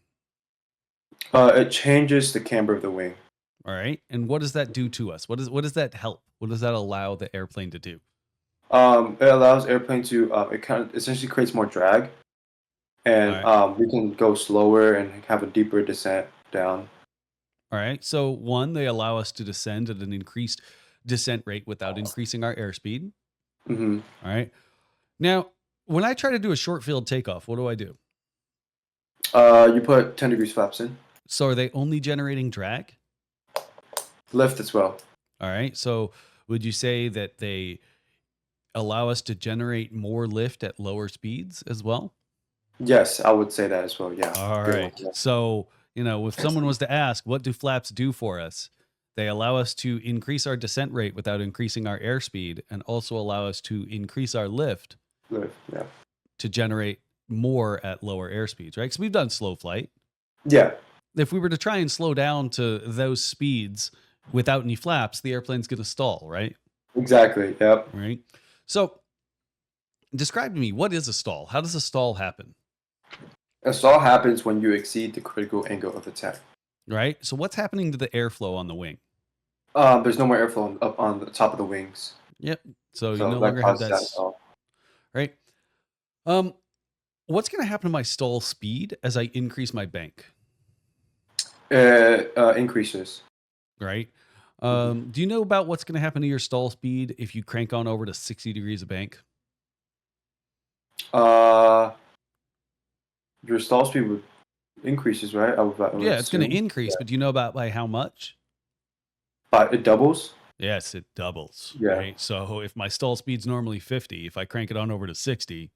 It changes the camber of the wing. All right, and what does that do to us? What does that help? What does that allow the airplane to do? It allows airplane to it kind of essentially creates more drag, and All right. we can go slower and have a deeper descent down. All right. So one, they allow us to descend at an increased descent rate without increasing our airspeed. Hmm. All right. Now, when I try to do a short field takeoff, what do? You put 10 degrees flaps in. So are they only generating drag? Lift as well. All right. So would you say that they allow us to generate more lift at lower speeds as well? Yes, I would say that as well. Yeah. All Good one. right. Yeah. So, if someone was to ask, what do flaps do for us? They allow us to increase our descent rate without increasing our airspeed and also allow us to increase our lift Lift. Yeah. to generate more at lower airspeeds, right? Because we've done slow flight. Yeah. If we were to try and slow down to those speeds without any flaps, the airplane's going to stall, right? Exactly. Yep. Right. So, describe to me, what is a stall? How does a stall happen? A stall happens when you exceed the critical angle of attack. Right. So, what's happening to the airflow on the wing? There's no more airflow up on the top of the wings, Yep. So you so no that longer have causes that, that stall. right? What's going to happen to my stall speed as I increase my bank, Increases. right? Mhm. Do you know about what's going to happen to your stall speed if you crank on over to 60 degrees of bank? Uh, your stall speed would increases, right? I would Yeah, it's going to assume. increase, Yeah. but do you know about by how much? But it doubles. Yes, it doubles, Yeah. right? So if my stall speed's normally 50, if I crank it on over to 60,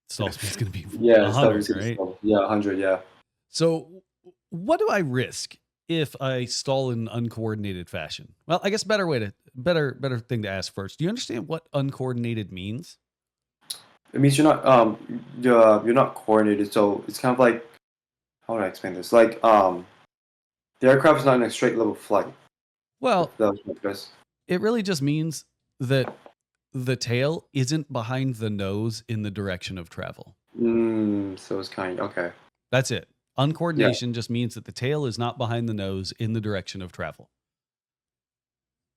stall speed's going to be Yeah, it's 100, doubles. right? Yeah, 100. Yeah. So what do I risk if I stall in uncoordinated fashion? Well, I guess better thing to ask first. Do you understand what uncoordinated means? It means you're not coordinated, so it's kind of like how would I explain this? Like the aircraft is not in a straight level flight. Well, If that was my best. it really just means that the tail isn't behind the nose in the direction of travel. So it's kind of okay. That's it. Yeah, Uncoordination just means that the tail is not behind the nose in the direction of travel,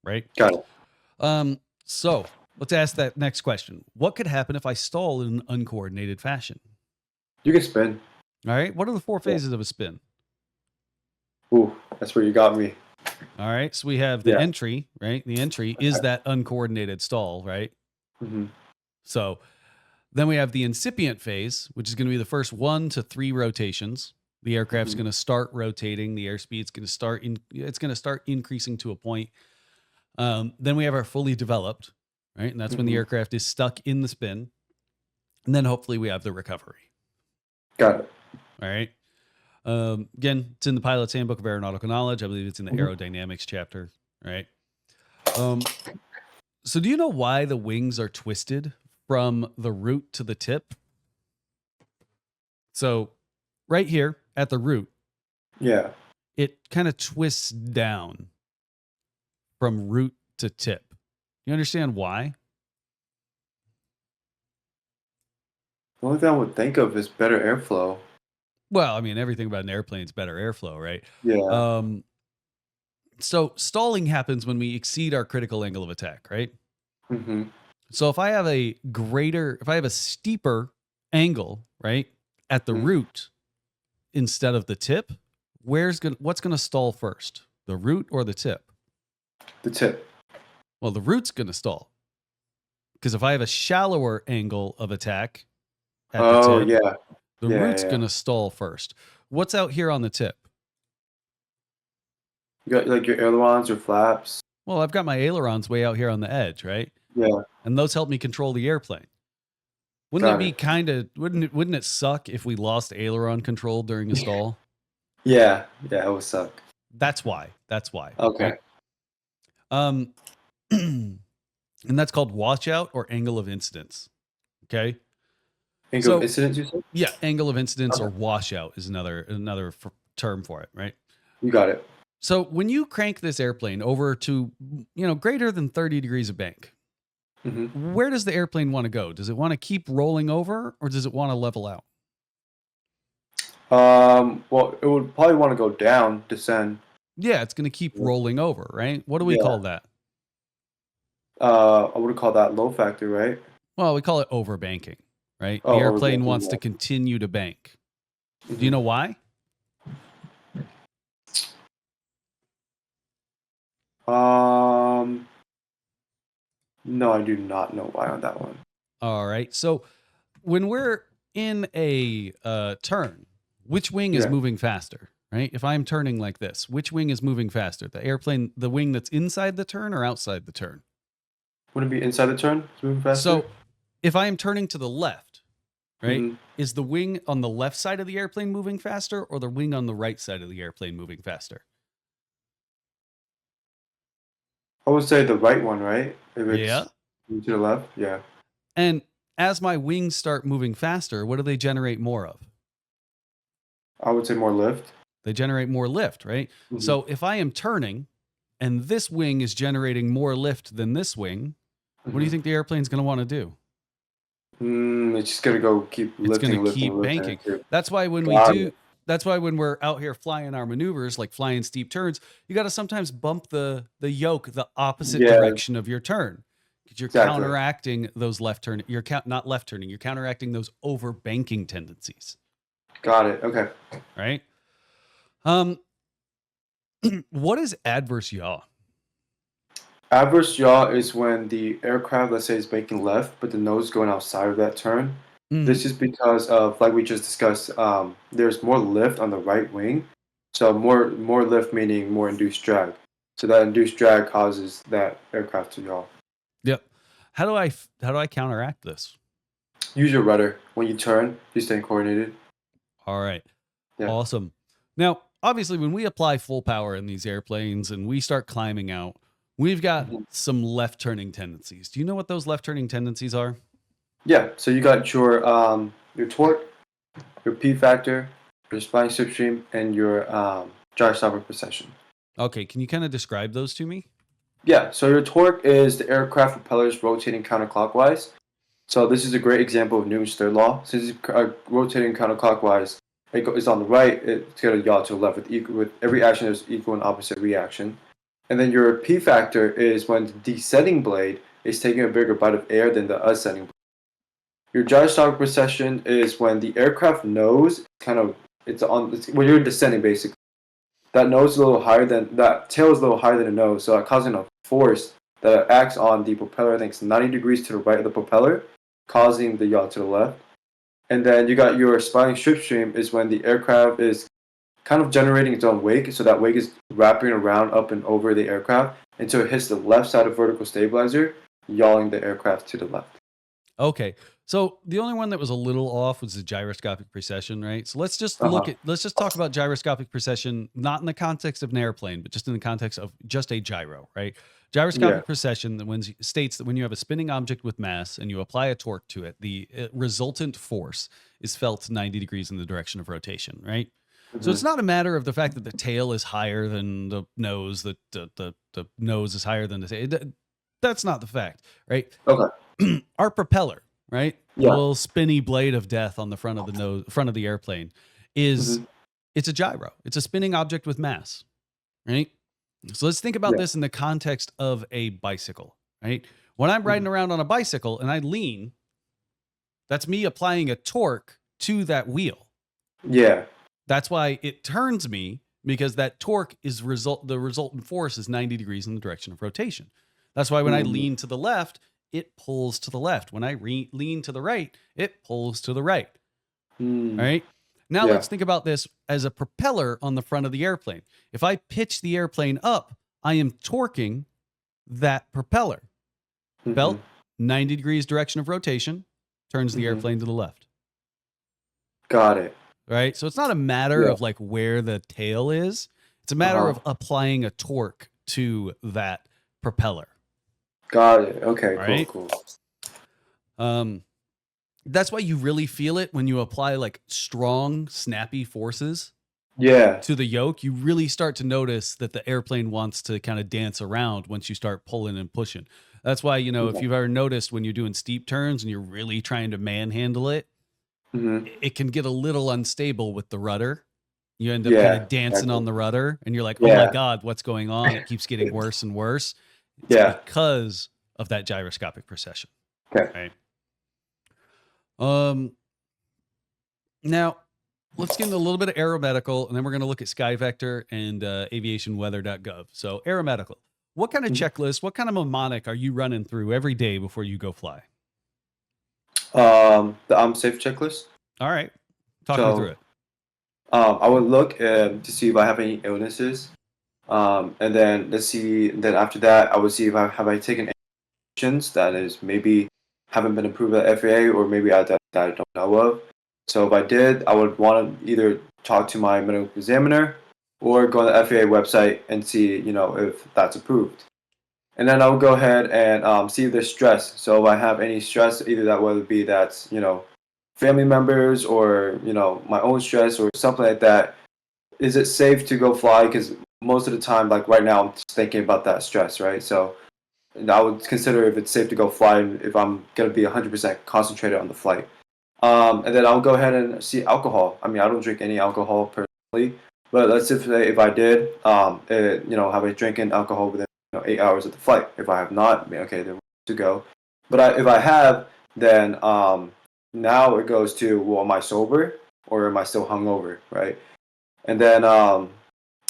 right? got it. So let's ask that next question. What could happen if I stall in an uncoordinated fashion? You can spin. All right. What are the four Yeah. phases of a spin? Ooh, that's where you got me. All right. So we have the Yeah. entry, right? The entry is that uncoordinated stall, right? Hmm. So then we have the incipient phase, which is going to be the first 1 to 3 rotations. The aircraft's Mhm. going to start rotating. The airspeed's going to it's going to start increasing to a point. Then we have our fully developed, right? And that's when the Mhm. aircraft is stuck in the spin. And then hopefully we have the recovery. Got it. All right. Again, it's in the pilot's handbook of aeronautical knowledge. I believe it's in the Mhm. aerodynamics chapter, right? So do you know why the wings are twisted from the root to the tip? So right here at the root, Yeah. it kind of twists down from root to tip. You understand why? The only thing I would think of is better airflow. Well, I mean, everything about an airplane is better airflow, right? Yeah. So stalling happens when we exceed our critical angle of attack, right? Hmm. So if I have a steeper angle, right, at the Hmm. root instead of the tip, what's going to stall first? The root or the tip? The tip. Well, the root's going to stall. Because if I have a shallower angle of attack at the Oh tip, yeah. the Yeah. root's Yeah. going to stall first. What's out here on the tip? You got like your ailerons or flaps. Well, I've got my ailerons way out here on the edge, right? Yeah. And those help me control the airplane. Wouldn't it Got be it. kind of wouldn't it suck if we lost aileron control during a stall? Yeah, it would suck. That's why. That's why. Okay. Right? Um, and that's called washout or angle of incidence. Okay. Angle of So incidence, you said? yeah, angle of incidence or Okay. washout is another term for it, right? You got it. So when you crank this airplane over to greater than 30 degrees of bank, Hmm. where does the airplane want to go? Does it want to keep rolling over or does it want to level out? Well, it would probably want to go down, descend. Yeah, it's going to keep rolling over, right? What do we Yeah. call that? I would call that load factor, right? Well, we call it overbanking, right? The Oh, airplane overbanking, wants to continue to bank. yeah. Do you know why? No, I do not know why on that one. All right. So when we're in a turn, which wing is Yeah. moving faster, right? If I'm turning like this, which wing is moving faster? The wing that's inside the turn or outside the turn? Would it be inside the turn? It's moving faster? So if I am turning to the left, right, Mhm. is the wing on the left side of the airplane moving faster or the wing on the right side of the airplane moving faster? I would say the right one, right? If Yeah. it's to the left, yeah. And as my wings start moving faster, what do they generate more of? I would say more lift. They generate more lift, right? Mhm. So if I am turning and this wing is generating more lift than this wing, what do you Mhm. think the airplane's going to want to do? It's just gonna go keep It's going to lifting, keep lifting banking. until That's why when we got do, it. that's why when we're out here flying our maneuvers, like flying steep turns, you got to sometimes bump the yoke the opposite Yeah, direction of your turn because you're exactly. counteracting those left turn. Not left turning. You're counteracting those overbanking tendencies, Got it. Okay. right? Um, what is adverse yaw? Adverse yaw is when the aircraft, let's say, is making left, but the nose is going outside of that turn. Mhm. This is because of, like we just discussed, there's more lift on the right wing. So more lift meaning more induced drag. So that induced drag causes that aircraft to yaw. Yep. How do I counteract this? Use your rudder when you turn. You stay coordinated. All right. Yeah. Awesome. Now, obviously, when we apply full power in these airplanes and we start climbing out, we've got Mhm. some left turning tendencies. Do you know what those left turning tendencies are? Yeah. So you got your torque, your P factor, your spine slipstream, and your gyro stopper precession. Okay, can you kind of describe those to me? Yeah, so your torque is the aircraft propellers rotating counterclockwise. So this is a great example of Newton's third law. Since it's rotating counterclockwise, it's on the right, it's going to yaw to the left. With every action, there's equal and opposite reaction. And then your P factor is when the descending blade is taking a bigger bite of air than the ascending blade. Your gyroscopic precession is when the aircraft nose when you're descending basically. That nose is a little higher than that tail is a little higher than the nose, so it causing a force that acts on the propeller. I think it's 90 degrees to the right of the propeller, causing the yaw to the left. And then you got your spiraling slipstream is when the aircraft is kind of generating its own wake, so that wake is wrapping around up and over the aircraft until it hits the left side of vertical stabilizer, yawing the aircraft to the left. Okay. So the only one that was a little off was the gyroscopic precession, right? So Uh-huh. let's just talk about gyroscopic precession, not in the context of an airplane, but just in the context of just a gyro, right? Yeah. Gyroscopic precession states that when you have a spinning object with mass and you apply a torque to it, the resultant force is felt 90 degrees in the direction of rotation, right? So Hmm. it's not a matter of the fact that the tail is higher than the nose, that the nose is higher than the tail. That's not the fact, right? Okay. Our propeller, right? The Yeah. little spinny blade of death on the front of the airplane is Hmm. it's a gyro. It's a spinning object with mass, right? So let's think about Yeah. this in the context of a bicycle, right? When I'm Hmm. riding around on a bicycle and I lean, that's me applying a torque to that wheel. Yeah. That's why it turns me because that torque is the resultant force is 90 degrees in the direction of rotation. That's why when I Hmm. lean to the left, it pulls to the left. When I lean to the right, it pulls to the right. All Mm. right. Now Yeah. let's think about this as a propeller on the front of the airplane. If I pitch the airplane up, I am torquing that propeller. Hmm. Belt, 90 degrees direction of rotation, turns the airplane to the left. Got it. Right? So it's not a matter of like where the tail is. It's a matter of applying a torque to that propeller. Got it. Okay, Right? cool. That's why you really feel it when you apply like strong, snappy forces to the yoke. You really start to notice that the airplane wants to kind of dance around once you start pulling and pushing. That's why, you know, if you've ever noticed when you're doing steep turns and you're really trying to manhandle it, it can get a little unstable with the rudder. You end up kind of dancing on the rudder and you're like, oh my God, what's going on? It keeps getting worse and worse. It's because of that gyroscopic precession. Okay. Right. Now let's get into a little bit of Aeromedical, and then we're going to look at SkyVector and aviationweather.gov. So Aeromedical, what kind of checklist, what kind of mnemonic are you running through every day before you go fly? The I'm safe checklist. All right. Talk me through it. I would look to see if I have any illnesses. And then then after that, I would see if I taken any actions that is maybe haven't been approved by the FAA or maybe that I don't know of. So if I did, I would want to either talk to my medical examiner or go on the FAA website and see, you know, if that's approved. And then I would go ahead and see if there's stress. So if I have any stress, either that whether it be that's, you know, family members or, you know, my own stress or something like that, is it safe to go fly? Because most of the time, like right now, I'm just thinking about that stress, right? So I would consider if it's safe to go fly if I'm going to be 100% concentrated on the flight. And then I'll go ahead and see alcohol. I mean, I don't drink any alcohol personally, but let's say if I did, you know, have a drinking alcohol within 8 hours of the flight. If I have not, okay, then we're to go. But if I have, then now it goes to, well, am I sober or am I still hungover, right? And then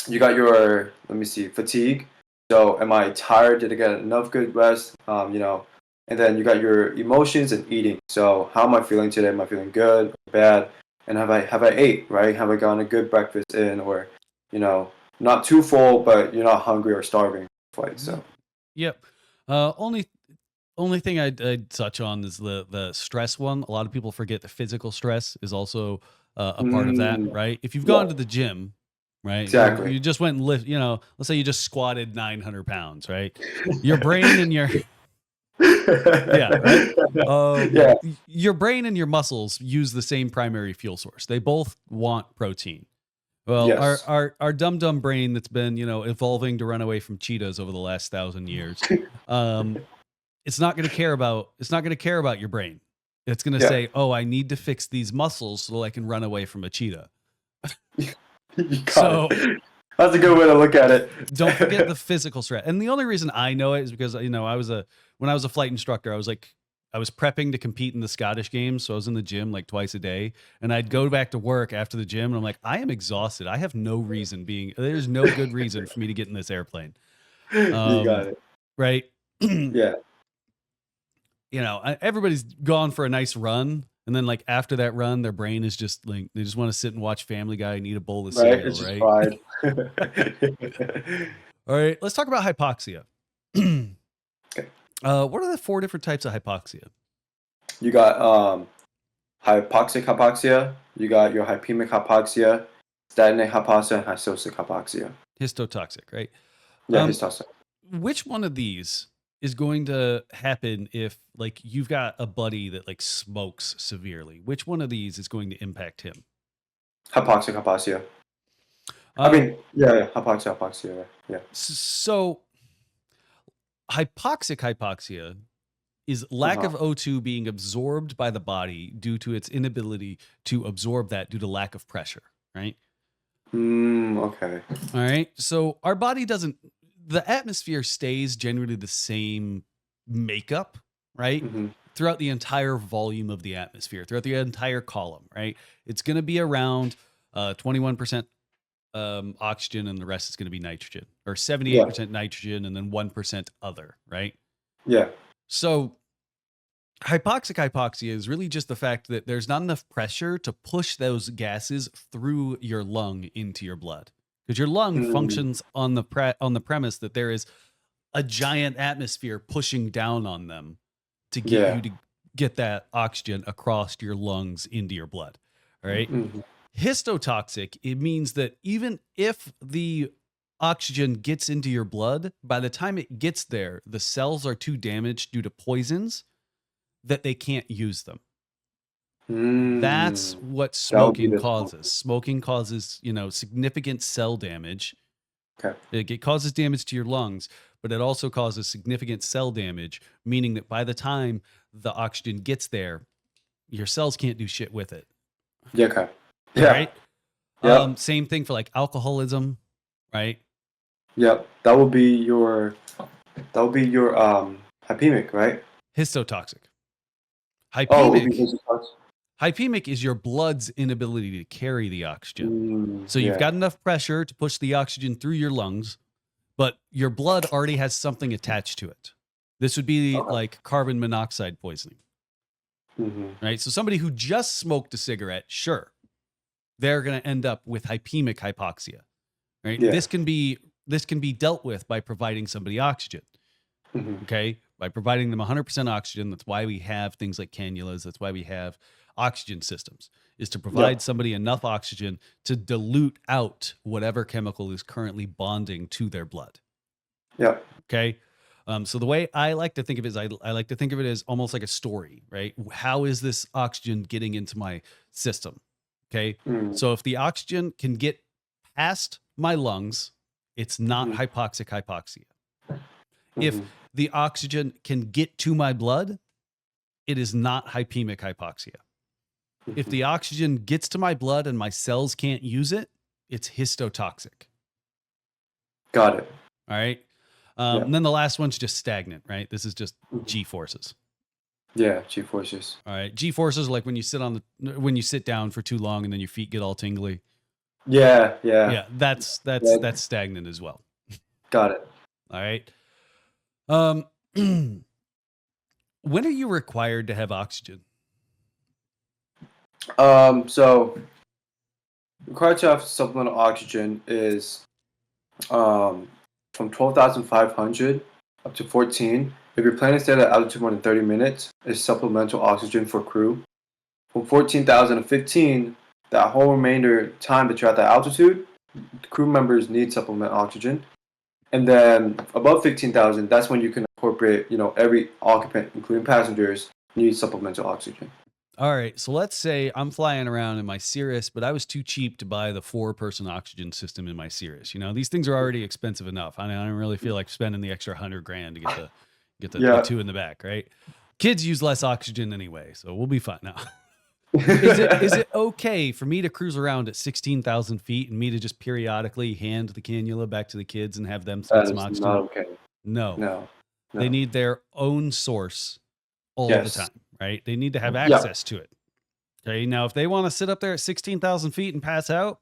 you got your, let me see, fatigue. So am I tired? Did I get enough good rest? You know, and then you got your emotions and eating. So how am I feeling today? Am I feeling good or bad? And have I ate, right? Have I gotten a good breakfast in, or, you know, not too full, but you're not hungry or starving flight. So yep. Only thing I'd touch on is the stress one. A lot of people forget the physical stress is also a part of that, right? If you've gone to the gym, right? Exactly. You just went and lift, you know, let's say you just squatted 900 pounds, right? Your brain and your your brain and your muscles use the same primary fuel source. They both want protein. Well, our dumb brain that's been, you know, evolving to run away from cheetahs over the last 1,000 years, it's not going to care about your brain. It's going to say, "Oh, I need to fix these muscles so I can run away from a cheetah." So that's a good way to look at it. Don't forget the physical stress. And the only reason I know it is because, you know, when I was a flight instructor, I was prepping to compete in the Scottish games. So I was in the gym like twice a day, and I'd go back to work after the gym and I'm like, I am exhausted. I have no reason there's no good reason for me to get in this airplane. You got it. Right. Yeah. You know, everybody's gone for a nice run. And then like after that run, their brain is just like, they just want to sit and watch Family Guy and eat a bowl of cereal. It's right. Fried. All right. Let's talk about hypoxia. Okay. What are the 4 different types of hypoxia? You got hypoxic hypoxia, you got your hypemic hypoxia, statinic hypoxia, and hystosic hypoxia. Histotoxic, right? Yeah, histotoxic. Which one of these is going to happen if like you've got a buddy that like smokes severely? Which one of these is going to impact him? Hypoxic hypoxia. I mean, hypoxia, yeah. So hypoxia is lack of O2 being absorbed by the body due to its inability to absorb that due to lack of pressure, right? Okay. All right. So our body the atmosphere stays generally the same makeup, right? Throughout the entire volume of the atmosphere, throughout the entire column, right? It's going to be around 21% oxygen, and the rest is going to be nitrogen, or 78% nitrogen, and then 1% other, right? Yeah. So hypoxia is really just the fact that there's not enough pressure to push those gases through your lung into your blood, because your lung functions on the premise that there is a giant atmosphere pushing down on them to get you to get that oxygen across your lungs into your blood. All right. Mhm. Histotoxic, it means that even if the oxygen gets into your blood, by the time it gets there, the cells are too damaged due to poisons that they can't use them. That's Mm. what That would be smoking the causes. Smoking causes, significant cell damage. Okay. It causes damage to your lungs, but it also causes significant cell damage, meaning that by the time the oxygen gets there, your cells can't do shit with it. Yeah. Okay. All Yeah. right. Yep. Same thing for like alcoholism, right? Yep. That would be your hypemic, right? Histotoxic. Oh, it would be Hypemic. histotoxic. Hypemic is your blood's inability to carry the oxygen. So you've Yeah. got enough pressure to push the oxygen through your lungs, but your blood already has something attached to it. This would be Okay. like carbon monoxide poisoning, right? So somebody who just smoked a cigarette, sure, they're going to end up with hypemic hypoxia, right? Yeah. This can be dealt with by providing somebody oxygen. Okay, by providing them 100% oxygen. That's why we have things like cannulas. That's why we have oxygen systems, is to provide somebody enough oxygen to dilute out whatever chemical is currently bonding to their blood. Yeah. Okay. So the way I like to think of it is I like to think of it as almost like a story, right? How is this oxygen getting into my system? Okay. So if the oxygen can get past my lungs, it's not hypoxia. If the oxygen can get to my blood, it is not hypemic hypoxia. If the oxygen gets to my blood and my cells can't use it, it's histotoxic. Got it. All right. And then the last one's just stagnant, right? This is just G forces. Yeah, G forces. All right. G forces are like when you sit down for too long and then your feet get all tingly. Yeah. Yeah, that's stagnant as well. Got it. All right. When are you required to have oxygen? So required to have supplemental oxygen is from 12,500 up to 14. If you're planning to stay at altitude more than 30 minutes, is supplemental oxygen for crew. From 14,000 to 15, that whole remainder time that you're at that altitude, crew members need supplemental oxygen. And then above 15,000, that's when you can incorporate, every occupant, including passengers, needs supplemental oxygen. All right. So let's say I'm flying around in my Cirrus, but I was too cheap to buy the 4-person oxygen system in my Cirrus. These things are already expensive enough. I don't really feel like spending the extra $100,000 to get the two in the back, right? Kids use less oxygen anyway, so we'll be fine now. Is it okay for me to cruise around at 16,000 feet and me to just periodically hand the cannula back to the kids and have them get some oxygen? Not okay. No. They need their own source all the time, right? They need to have access to it. Okay. Now, if they want to sit up there at 16,000 feet and pass out,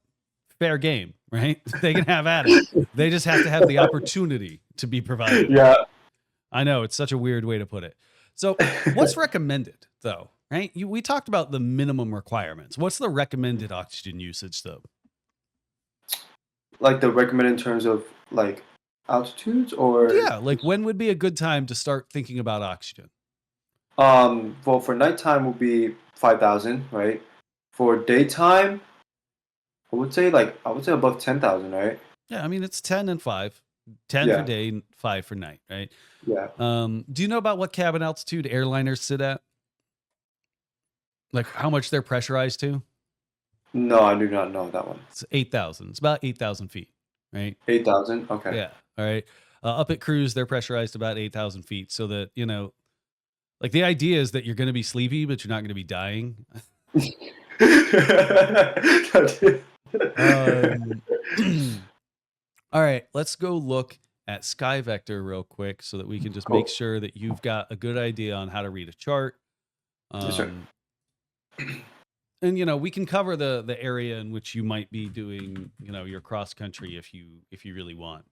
fair game, right? They can have at it. They just have to have the opportunity to be provided. Yeah. I know it's such a weird way to put it. So what's recommended though, right? We talked about the minimum requirements. What's the recommended oxygen usage though? Like the recommended in terms of like altitudes or? Yeah. Like when would be a good time to start thinking about oxygen? Well, for nighttime would be 5,000, right? For daytime, I would say above 10,000, right? Yeah, I mean it's 10 and 5. 10 for day, 5 for night, right? Yeah. Do you know about what cabin altitude airliners sit at? Like how much they're pressurized to? No, I do not know that one. It's 8,000. It's about 8,000 feet, right? 8,000? Okay. Yeah. All right. Up at cruise, they're pressurized about 8,000 feet, so that like the idea is that you're going to be sleepy, but you're not going to be dying. All right, let's go look at SkyVector real quick so that we can just make sure that you've got a good idea on how to read a chart. Yes, sir. And we can cover the area in which you might be doing your cross country if you really want.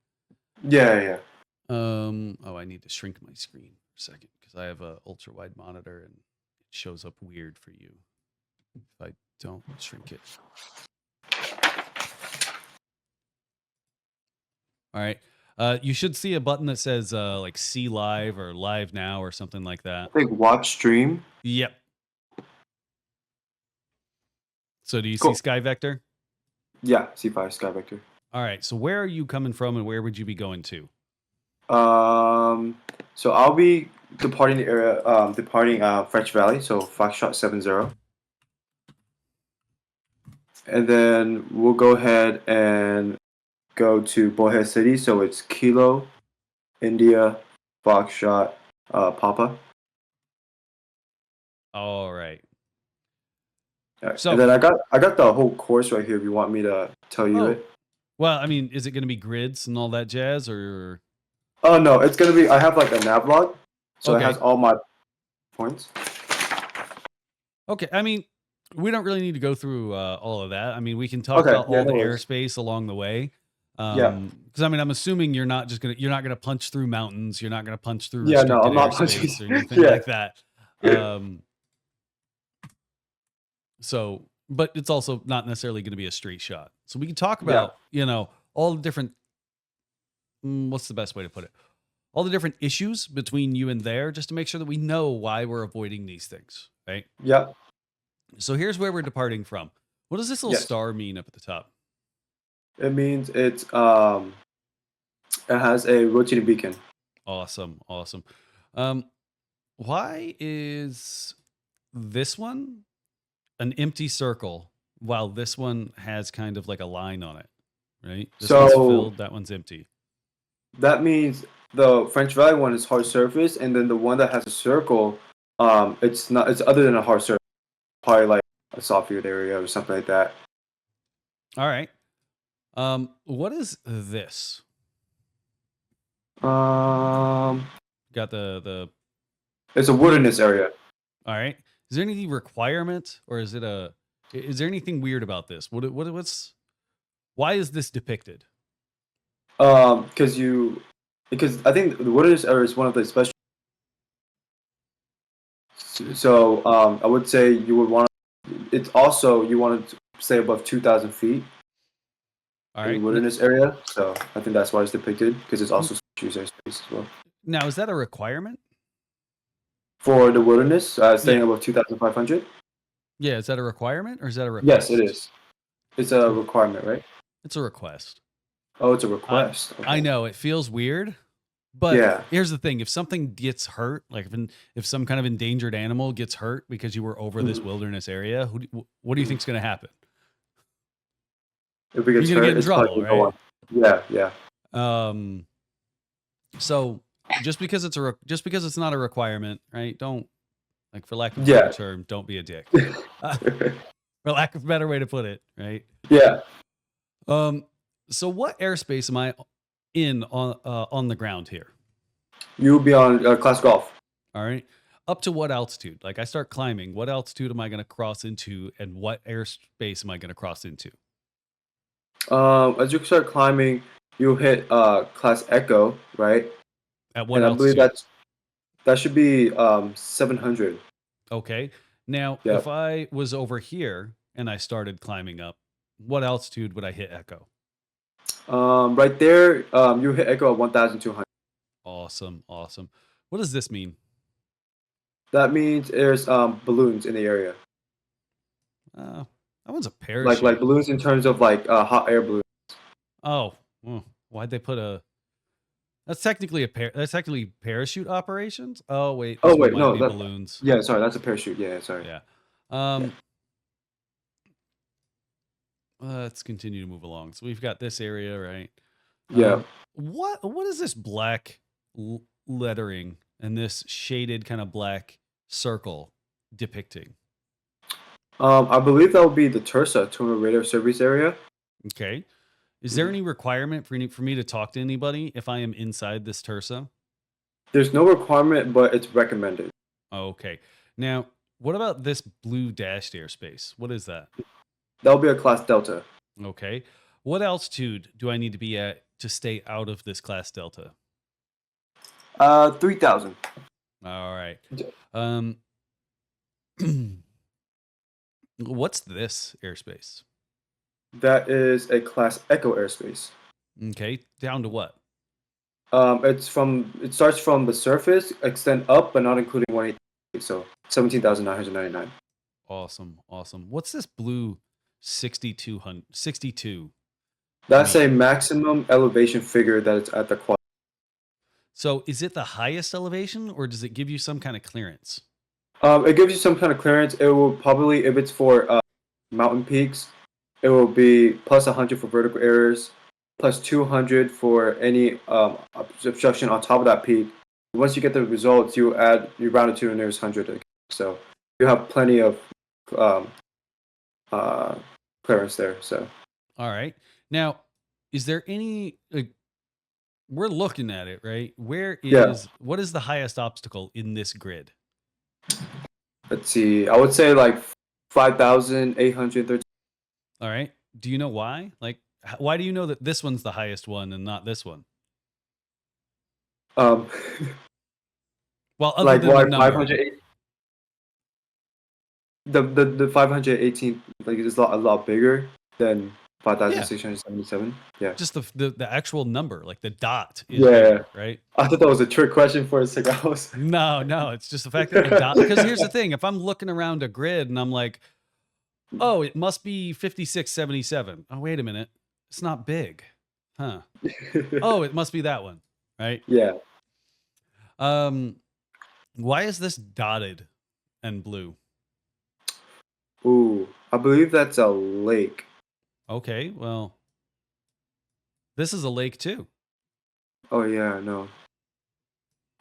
Yeah. Oh, I need to shrink my screen for a second because I have a ultra wide monitor and it shows up weird for you if I don't shrink it. All right. You should see a button that says like see live or live now or something like I that. think watch stream. Yep. So do you see Cool. Sky Vector? Yeah, C5 Sky Vector. All right. So where are you coming from and where would you be going to? So I'll be departing the area, departing French Valley, so Foxtrot 70. And then we'll go ahead and go to Bullhead City, so it's Kilo, India, Foxtrot, Papa. All right. Alright, So- and then I got the whole course right here if you want me to tell you it. Well, I mean, is it going to be grids and all that jazz or? Oh no, it's gonna be. I have like a nav log, so Okay. it has all my points. Okay. I mean, we don't really need to go through all of that. I mean, we can talk Okay, about yeah, all the no worries. airspace along the way. Yeah. Because I mean, I'm assuming you're not gonna punch through mountains. You're not gonna punch through Yeah, no, I'm not restricted airspace punching- or anything Yeah. like that. So, but it's also not necessarily going to be a straight shot. So we can talk about, all the different, what's the best way to put it? All the different issues between you and there, just to make sure that we know why we're avoiding these things, right? Yep. So here's where we're departing from. What does this little Yes. star mean up at the top? It means it has a rotating beacon. Awesome. Why is this one an empty circle while this one has kind of like a line on it, right? This one's So- filled, that one's empty. That means the French Valley one is hard surface, and then the one that has a circle, it's not. It's other than a hard surface, probably like a soft field area or something like that. All right. What is this? Got the It's a wilderness area. all right. Is there any requirement or is there anything weird about this? What's why is this depicted? Because I think the wilderness area is one of the special. So I would say you would want. It's also you want to stay above 2,000 feet All in right. the wilderness area. So I think that's why it's depicted because it's also choose airspace as well. Now, is that a requirement? For the wilderness, staying above 2,500. Yeah, is that a requirement or is that a request? Yes, it is. It's a requirement, right? It's a request. Oh, it's a request. I Okay. know it feels weird, but Yeah. here's the thing: if something gets hurt, like if some kind of endangered animal gets hurt because you were over this wilderness area, what do you think's going to happen? If it gets You're gonna hurt, get in it's probably trouble, gonna go right? on. Yeah. So just because it's not a requirement, right? Don't, like, for lack of a Yeah. better term, don't be a dick. For lack of a better way to put it, right? Yeah. So what airspace am I in on the ground here? You'll be on class golf. All right. Up to what altitude? Like, I start climbing. What altitude am I going to cross into, and what airspace am I going to cross into? As you start climbing, you'll hit class Echo, right? At what And I altitude? believe that should be 700. Okay. Now, Yeah. if I was over here and I started climbing up, what altitude would I hit Echo? Right there, you hit Echo at 1,200. Awesome. What does this mean? That means there's balloons in the area, That one's a parachute. like balloons in terms of like hot air balloons. Oh, why'd they put a? That's technically that's technically parachute operations. Oh wait. Oh, this one wait, might no, be that- balloons. Yeah, sorry, that's a parachute. Yeah, sorry. Yeah. Let's continue to move along. So we've got this area, right? Yeah. What is this black lettering and this shaded kind of black circle depicting? I believe that would be the Tursa, Terminal Radar Service Area. Okay. Is there any requirement for me to talk to anybody if I am inside this Tursa? There's no requirement, but it's recommended. Okay. Now, what about this blue dashed airspace? What is that? That'll be a class Delta. Okay. What altitude do I need to be at to stay out of this class Delta? 3,000. All right. Yeah. What's this airspace? That is a class Echo airspace. Okay. Down to what? It starts from the surface, extend up, but not including 180. So 17,999. Awesome. Awesome. What's this blue 62? That's mean? a maximum elevation figure that it's at the quad. So is it the highest elevation or does it give you some kind of clearance? It gives you some kind of clearance. It will probably, if it's for mountain peaks, it will be plus 100 for vertical errors, plus 200 for any obstruction on top of that peak. Once you get the results, you round it to the nearest 100 again. So you have plenty of clearance there. So. All right. Now, is there any we're looking at it, right? What is the highest obstacle in this grid? Let's see. I would say like 5,813. All right. Do you know why? Like, why do you know that this one's the highest one and not this one? Well, other like than why the number. 508? The 518 like is a lot bigger than 5,677. Yeah. Just the actual number, like the dot is Yeah. bigger, right? I thought that was a trick question for a second. No, it's just the fact that the dot, because here's the thing, if I'm looking around a grid and I'm like, oh, it must be 5677. Oh, wait a minute. It's not big. Huh. Oh, it must be that one, right? Yeah. Why is this dotted and blue? Ooh, I believe that's a lake. Okay, well, this is a lake too. Oh yeah, no.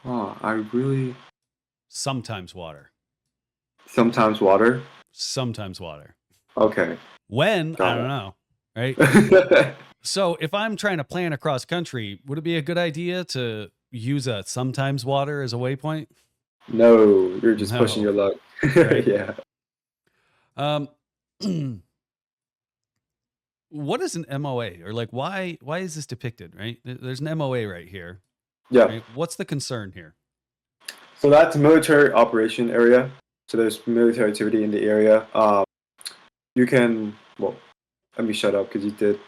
Oh, I really. Sometimes water. Sometimes water. Sometimes water. Okay. When? Got I don't it. know. Right? So if I'm trying to plan across country, would it be a good idea to use a sometimes water as a waypoint? No, you're just No. pushing your luck. Right? Yeah. What is an MOA, or like why is this depicted? Right? There's an MOA right here. Yeah. Right? What's the concern here? So that's military operation area. So there's military activity in the area. You can, well, let me shut up because you did.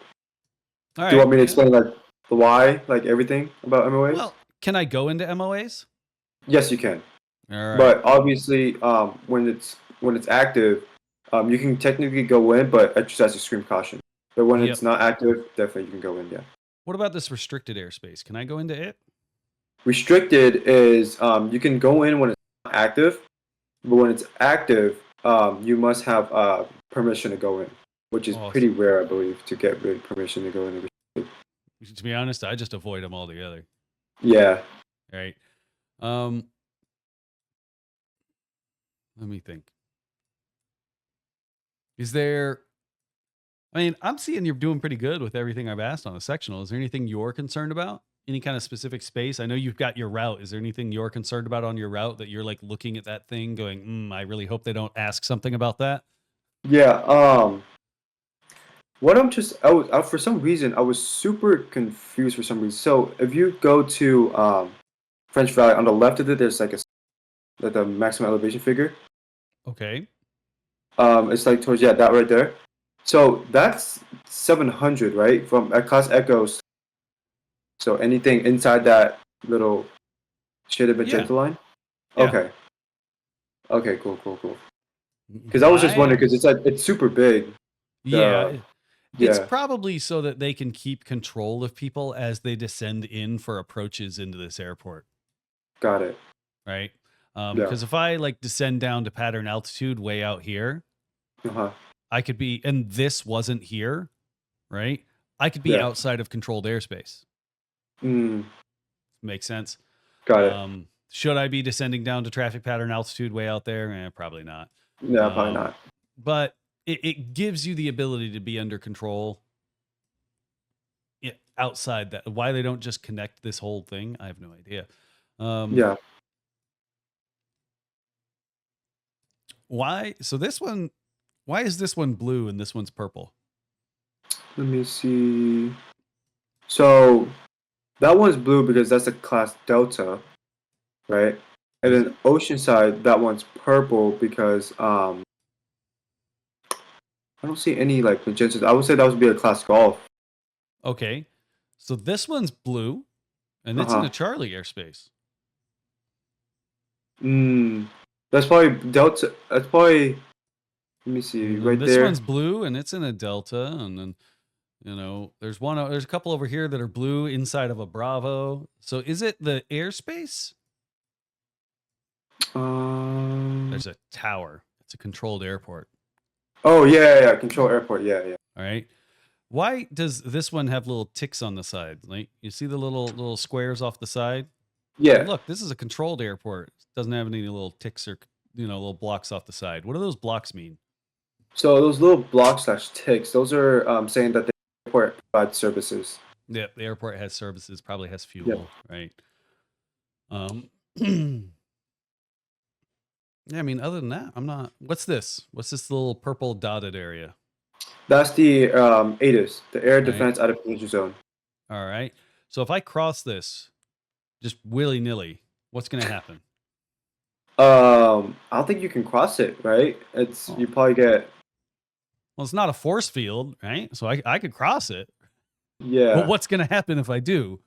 All right. Do you want me to explain like the why, like everything about MOAs? Well, can I go into MOAs? Yes, you can. All right. But obviously, when it's active, you can technically go in, but exercise extreme caution. But when it's not active, definitely you can go in. Yeah. What about this restricted airspace? Can I go into it? Restricted is you can go in when it's not active, but when it's active, you must have permission to go in, which is pretty rare, I believe, to get permission to go in. To be honest, I just avoid them altogether. Yeah. Right. Let me think. Is there? I mean, I'm seeing you're doing pretty good with everything I've asked on the sectional. Is there anything you're concerned about? Any kind of specific space? I know you've got your route. Is there anything you're concerned about on your route that you're like looking at that thing going, I really hope they don't ask something about that? Yeah. What for some reason, I was super confused for some reason. So if you go to French Valley, on the left of it, there's like the maximum elevation figure. Okay. It's like towards, that right there. So that's 700, right? From class echoes. So anything inside that little shaded magenta line? Yeah. Okay. Okay, cool. Because I was just wondering, because it's super big. It's probably so that they can keep control of people as they descend in for approaches into this airport. Got it. Right? Because if I like descend down to pattern altitude way out here, I could be, and this wasn't here, right? I could be outside of controlled airspace. Makes sense. Got it. Should I be descending down to traffic pattern altitude way out there? Probably not. No, probably not. But it gives you the ability to be under control outside that. Why they don't just connect this whole thing, I have no idea. Why? So this one, why is this one blue and this one's purple? Let me see. So that one's blue because that's a class Delta, right? And then Oceanside, that one's purple because I don't see any like magentas. I would say that would be a class Golf. Okay. So this one's blue And it's in a Charlie airspace. That's probably Delta. That's probably. Let me see right this there. This one's blue, and it's in a Delta, and then there's a couple over here that are blue inside of a Bravo. So is it the airspace? There's a tower. It's a controlled airport. Oh yeah, controlled airport. Yeah. All right. Why does this one have little ticks on the side? Like you see the little squares off the side? Yeah. Look, this is a controlled airport. It doesn't have any little ticks or little blocks off the side. What do those blocks mean? So those little blocks / ticks, those are saying that the airport provides services. Yeah, the airport has services, probably has fuel, right? Yeah, I mean, other than that, I'm not. What's this? What's this little purple dotted area? That's the ADIZ, the Air Defense Adaptation Zone. All right. So if I cross this, just willy-nilly, what's going to happen? I don't think you can cross it, right? You probably get. Well, it's not a force field, right? So I could cross it. Yeah. But what's going to happen if I do?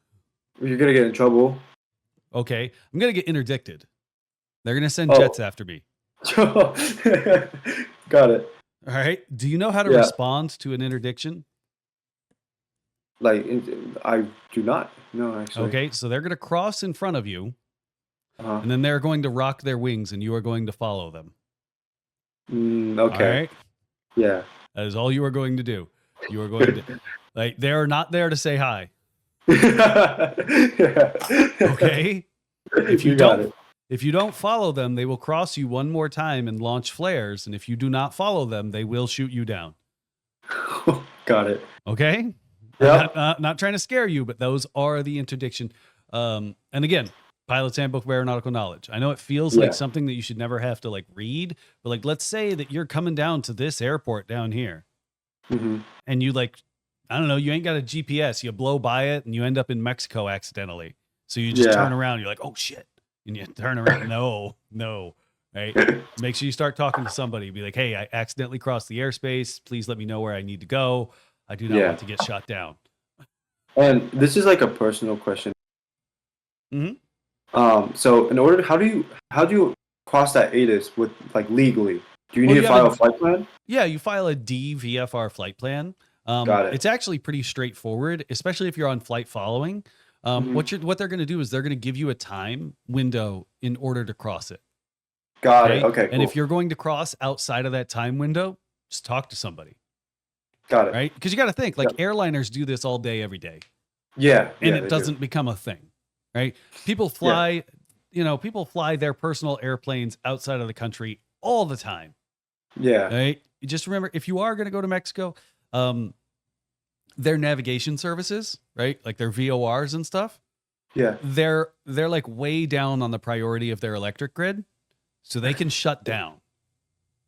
You're gonna get in trouble. Okay, I'm gonna get interdicted. They're gonna send jets after me. Got it. All right. Do you know how to respond to an interdiction? Like, I do not. No, actually. Okay, so they're gonna cross in front of you, and then they're going to rock their wings, and you are going to follow them. Okay. All right. Yeah. That is all you are going to do. You are going to they are not there to say hi. Okay. If you don't follow them, they will cross you one more time and launch flares. And if you do not follow them, they will shoot you down. Got it. Okay. Yeah. Not trying to scare you, but those are the interdiction. And again, Pilot's Handbook of Aeronautical Knowledge. I know it feels like something that you should never have to read, but let's say that you're coming down to this airport down here, and you I don't know, you ain't got a GPS. You blow by it and you end up in Mexico accidentally. So you just turn around. You're like, oh shit. And you turn around. No. Right. Make sure you start talking to somebody. Be like, hey, I accidentally crossed the airspace. Please let me know where I need to go. I do not want to get shot down. And this is a personal question. So in order, how do you cross that ADIZ with legally? Do you need to file a flight plan? Yeah, you file a DVFR flight plan. Got it. It's actually pretty straightforward, especially if you're on flight following. What they're going to do is they're going to give you a time window in order to cross it. Got it. Okay. And if you're going to cross outside of that time window, just talk to somebody. Got it. Right? Because you got to think airliners do this all day, every day. Yeah. And it doesn't become a thing, right? People fly, people fly their personal airplanes outside of the country all the time. Yeah. Right. Just remember, if you are going to go to Mexico, their navigation services, right? Like their VORs and stuff. Yeah. They're way down on the priority of their electric grid. So they can shut down.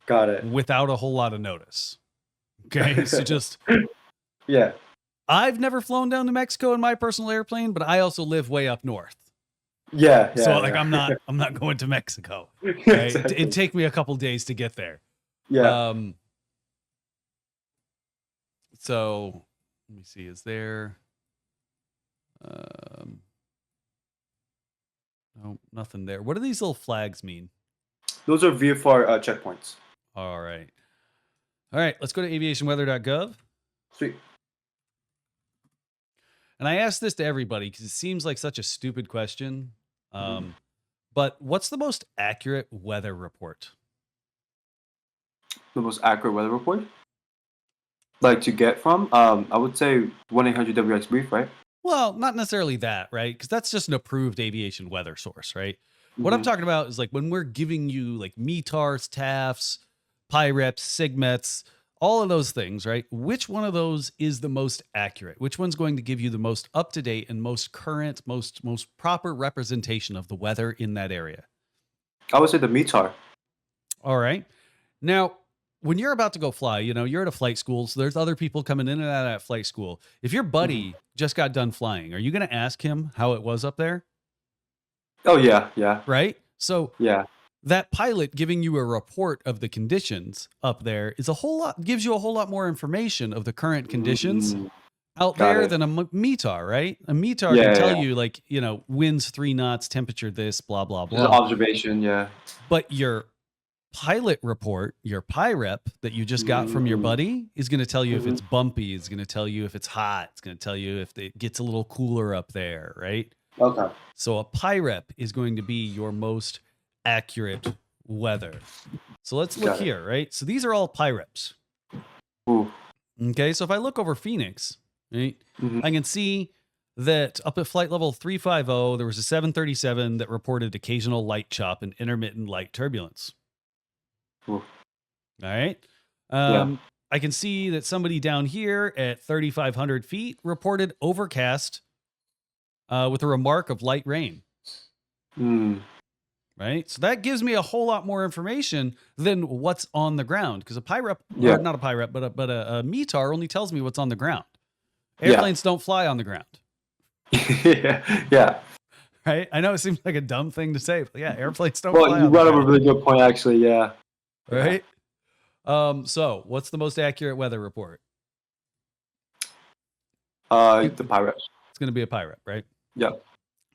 Got it. Without a whole lot of notice. Okay. So just. Yeah. I've never flown down to Mexico in my personal airplane, but I also live way up north. Yeah. So I'm not going to Mexico. Right? Exactly. It'd take me a couple days to get there. Yeah. So let me see, is there no, nothing there. What do these little flags mean? Those are VFR checkpoints. All right, let's go to aviationweather.gov. Sweet. And I asked this to everybody because it seems like such a stupid question. But what's the most accurate weather report? The most accurate weather report? To get from? I would say 1-800-WX Brief, right? Well, not necessarily that, right? Because that's just an approved aviation weather source, right? What I'm talking about is when we're giving you METARs, TAFs, PIREPs, SIGMETs, all of those things, right? Which one of those is the most accurate? Which one's going to give you the most up-to-date and most current, most proper representation of the weather in that area? I would say the METAR. All right. Now, when you're about to go fly, you're at a flight school, so there's other people coming in and out of that flight school. If your buddy just got done flying, are you going to ask him how it was up there? Oh, yeah. Right? So yeah, that pilot giving you a report of the conditions up there gives you a whole lot more information of the current conditions out Got there it. than a METAR, right? A METAR Yeah, can yeah, tell yeah. you like, winds 3 knots, temperature this, blah, blah, Just an blah. observation, yeah. But your pilot report, your PIREP that you just got from your Mm-hmm. buddy is going to tell you if Mm-hmm. it's bumpy. It's going to tell you if it's hot. It's going to tell you if it gets a little cooler up there, right? Okay. So a PIREP is going to be your most accurate weather. So let's look Got it. here, right? So these are all PIREPs. Ooh. Okay, so if I look over Phoenix, right, Mm-hmm. I can see that up at flight level 350, there was a 737 that reported occasional light chop and intermittent light turbulence. Ooh. All right. Yeah. I can see that somebody down here at 3,500 feet reported overcast with a remark of light rain. Mm. Right. So that gives me a whole lot more information than what's on the ground, because a PIREP, Yeah. or not a PIREP, but a METAR only tells me what's on the ground. Yeah. Airplanes don't fly on the ground. Yeah. Yeah. Right. I know it seems like a dumb thing to say, but yeah, airplanes don't Well, fly you on the brought up a ground. really good point, actually. Yeah. Right. So what's the most accurate weather report? The Pirates. It's going to be a PIREP, right? Yeah.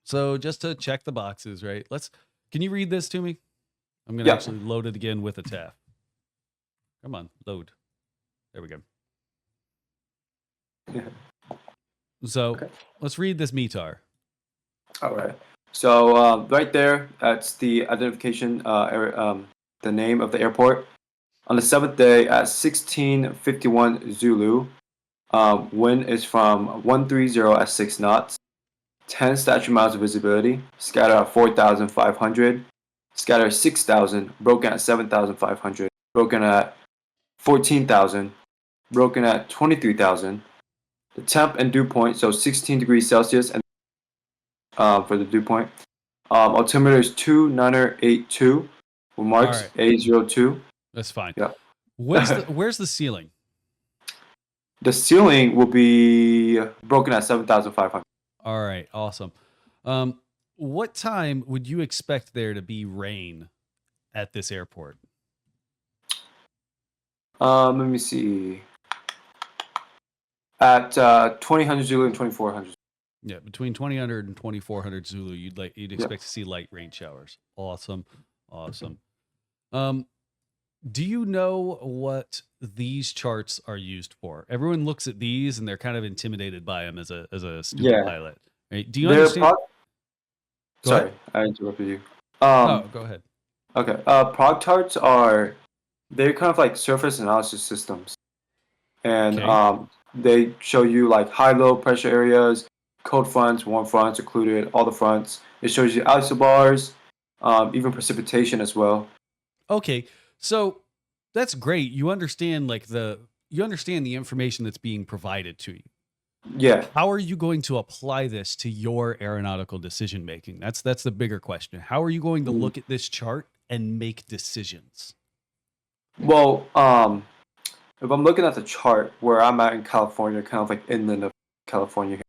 So just to check the boxes, right? Can you read this to me? I'm going to Yeah. actually load it again with a tab. Come on, load. There we go. Yeah. So Okay. let's read this METAR. All right. So right there, that's the identification, the name of the airport. On the 7th day at 16:51 Zulu, wind is from 130 at 6 knots, 10 statute miles of visibility, scatter at 4,500, scatter at 6,000, broken at 7,500, broken at 14,000, broken at 23,000. The temp and dew point, so 16 degrees Celsius, and for the dew point. Altimeter is 2982 with marks All right. A02. That's fine. Yeah. Where's the ceiling? The ceiling will be broken at 7,500. All right, awesome. What time would you expect there to be rain at this airport? Let me see. At 2000 Zulu and 2400. Yeah, between 2000 and 2400 Zulu, you'd expect to see light rain showers. Awesome. Do you know what these charts are used for? Everyone looks at these and they're kind of intimidated by them as a student pilot. Right? Do you understand? Sorry, I interrupted you. No, go ahead. Okay. Prog charts they're kind of like surface analysis systems, and Okay. they show you like high-low pressure areas, cold fronts, warm fronts included, all the fronts. It shows you isobars, even precipitation as well. Okay, so that's great. You understand the information that's being provided to you. Yeah. How are you going to apply this to your aeronautical decision making? That's the bigger question. How are you going to look at this chart and make decisions? Well, if I'm looking at the chart where I'm at in California, kind of like inland of California,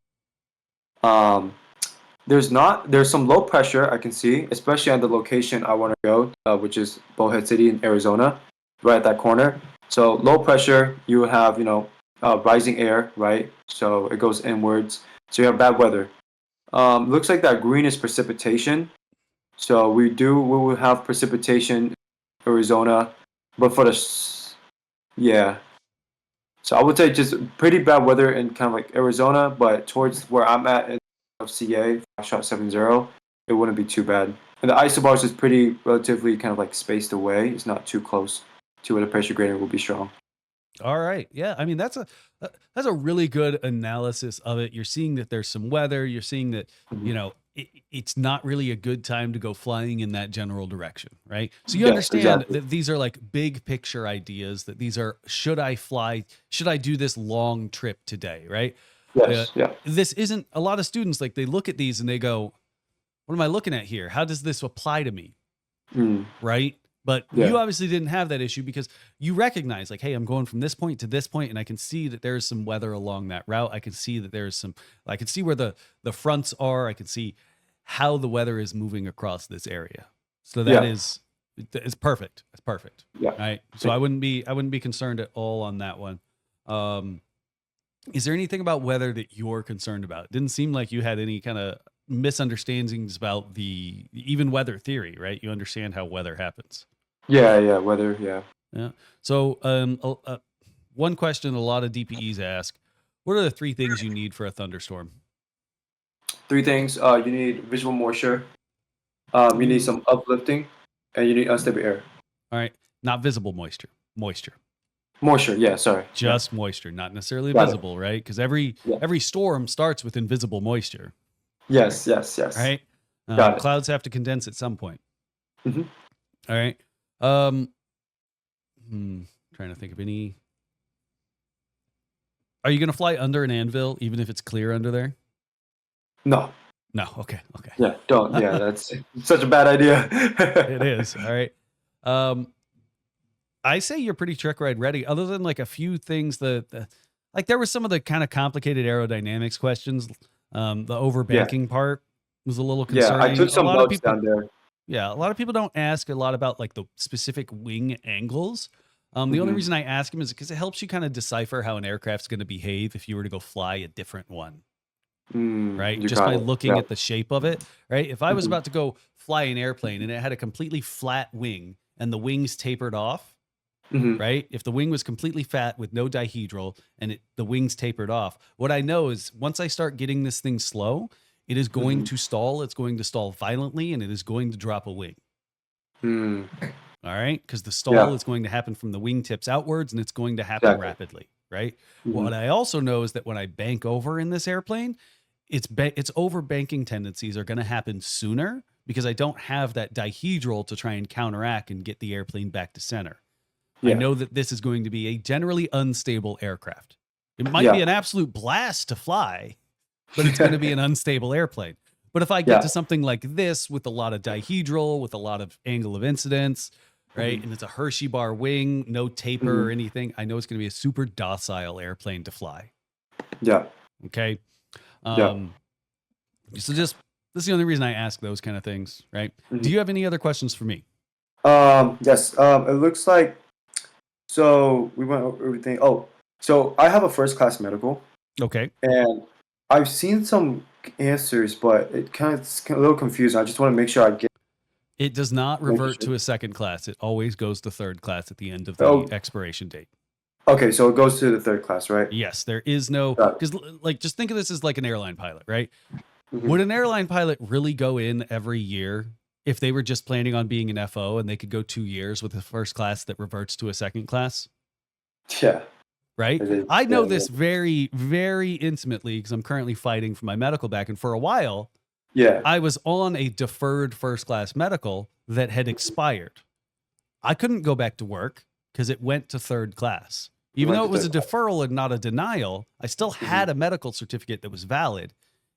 there's some low pressure I can see, especially at the location I want to go, which is Bullhead City in Arizona, right at that corner. So low pressure, you have rising air, right? So it goes inwards. So you have bad weather. Looks like that green is precipitation. So we will have precipitation in Arizona, but yeah. So I would say just pretty bad weather in kind of like Arizona, but towards where I'm at in CA, 5.70, it wouldn't be too bad. And the isobars is pretty relatively kind of like spaced away. It's not too close to where the pressure gradient will be strong. All right. Yeah. I mean, that's a really good analysis of it. You're seeing that there's some weather. You're seeing that, it's not really a good time to go flying in that general direction. Right. So you understand that these are like big picture ideas, that these are, should I fly? Should I do this long trip today? Right. Yes. Yeah. This isn't, a lot of students, like, they look at these and they go, what am I looking at here? How does this apply to me? Right. But you obviously didn't have that issue because you recognize, like, hey, I'm going from this point to this point, and I can see that there's some weather along that route. I can see that I can see where the fronts are. I can see how the weather is moving across this area. So it's perfect. It's perfect. Yeah. Right. So I wouldn't be concerned at all on that one. Is there anything about weather that you're concerned about? It didn't seem like you had any kind of misunderstandings about the even weather theory, right? You understand how weather happens. Yeah, weather, yeah. Yeah. So, one question a lot of DPEs ask: what are the 3 things you need for a thunderstorm? 3 things. You need visual moisture. You need some uplifting, and you need unstable air. All right, not visible moisture. Moisture. Moisture, yeah. Sorry. Just moisture, not necessarily Got it. visible, right? Because every Yeah. storm starts with invisible moisture, Yes. right? Got it. Clouds have to condense at some point. Mhm. All right. Trying to think of any. Are you going to fly under an anvil, even if it's clear under there? No. No. Okay. Yeah, don't. Yeah, that's such a bad idea. It is. All right. I say you're pretty Checkride ready, other than like a few things that like there were some of the kind of complicated aerodynamics questions. The overbanking part was a little concerning. Yeah, I took some notes down there. Yeah, a lot of people don't ask a lot about like the specific wing angles. The only Mhm. reason I ask them is because it helps you kind of decipher how an aircraft's going to behave if you were to go fly a different one, right? You Just got by it. looking Yeah. at the shape of it, right? If I was Mhm. about to go fly an airplane and it had a completely flat wing and the wings tapered off, Mhm. right? If the wing was completely fat with no dihedral and the wings tapered off, what I know is once I start getting this thing slow, it is going Mhm. to stall. It's going to stall violently and it is going to drop a wing. Mm. All right. Because the stall Yeah. is going to happen from the wingtips outwards and it's going to happen Exactly. rapidly. Right. Mhm. What I also know is that when I bank over in this airplane, its over banking tendencies are going to happen sooner because I don't have that dihedral to try and counteract and get the airplane back to center. I Yeah. know that this is going to be a generally unstable aircraft. It might be Yeah. an absolute blast to fly, but it's going to be an unstable airplane. But if I get Yeah. to something like this with a lot of dihedral, with a lot of angle of incidence, right, Mhm. and it's a Hershey bar wing, no taper or Mhm. anything, I know it's going to be a super docile airplane to fly. Yeah. Okay. Yeah. So just this is the only reason I ask those kind of things, right? Mhm. Do you have any other questions for me? Yes. It looks like so we went over everything. Oh, so I have a first class medical, Okay. and I've seen some answers, but it's a little confusing. I just want to make sure I get. It does not revert Interesting. to a second class. It always goes to third class at the end of the Oh, expiration date. okay. So it goes to the third class, right? Yes, there is no, Got it. because like just think of this as like an airline pilot, right? Mhm. Would an airline pilot really go in every year if they were just planning on being an FO and they could go 2 years with a first class that reverts to a second class? Yeah. Right? It is. I know Yeah. this very, very intimately because I'm currently fighting for my medical back. And for a while, Yeah. I was on a deferred first class medical that had expired. I couldn't go back to work because it went to third class. Even Went though to it was a third class. deferral and not a denial, I still had a medical certificate that was valid.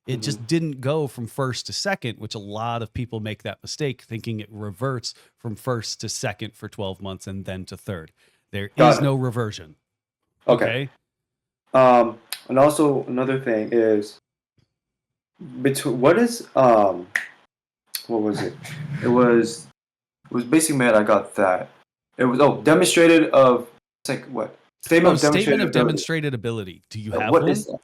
It just didn't go from first to second, which a lot of people make that mistake thinking it reverts from first to second for 12 months and then to third. There Got is it. no reversion. Okay. And also another thing is between what is what was it? It was basic math. I got that. It was demonstrated of it's like what statement Oh, of statement demonstrated of ability. demonstrated ability. Do you have What one? is that?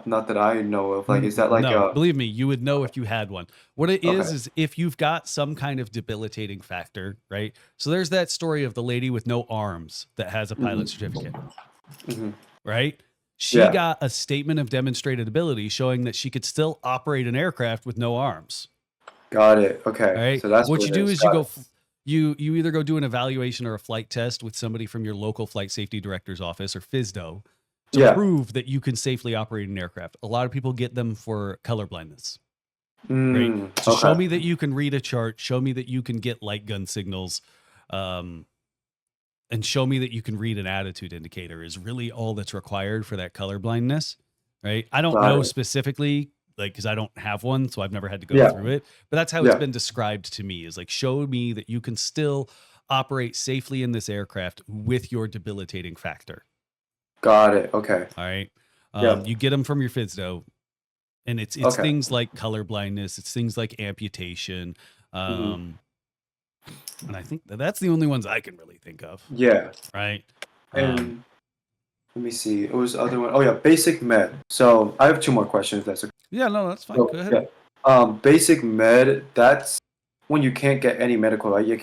Not that I know of. Like, is that like No, a believe me, you would know okay? if you had one. What it Okay. is if you've got some kind of debilitating factor, right? So there's that story of the lady with no arms that has a pilot certificate, Mhm. right? She Yeah. got a statement of demonstrated ability showing that she could still operate an aircraft with no arms. Got it. All Okay. right. So that's What what you it do is. is you Got go, it. you either go do an evaluation or a flight test with somebody from your local flight safety director's office or FSDO to Yeah. prove that you can safely operate an aircraft. A lot of people get them for color blindness, right? So show me Okay. that you can read a chart, show me that you can get light gun signals, and show me that you can read an attitude indicator is really all that's required for that color blindness, right? I don't Got know it. specifically, like, because I don't have one, so I've never had to go Yeah. through it, but that's how it's Yeah. been described to me is like, show me that you can still operate safely in this aircraft with your debilitating factor. Got it. Okay. All right. Yeah. You get them from your FSDO, and it's Okay. things like color blindness, it's things like amputation, Mhm. and I think that's the only ones I can really think of, Yeah. right? And let me see. It was the other one. Oh yeah, basic med. So I have two more questions. That's okay. Yeah, no, that's fine. So, Go ahead. yeah. Basic med. That's when you can't get any medical, right? You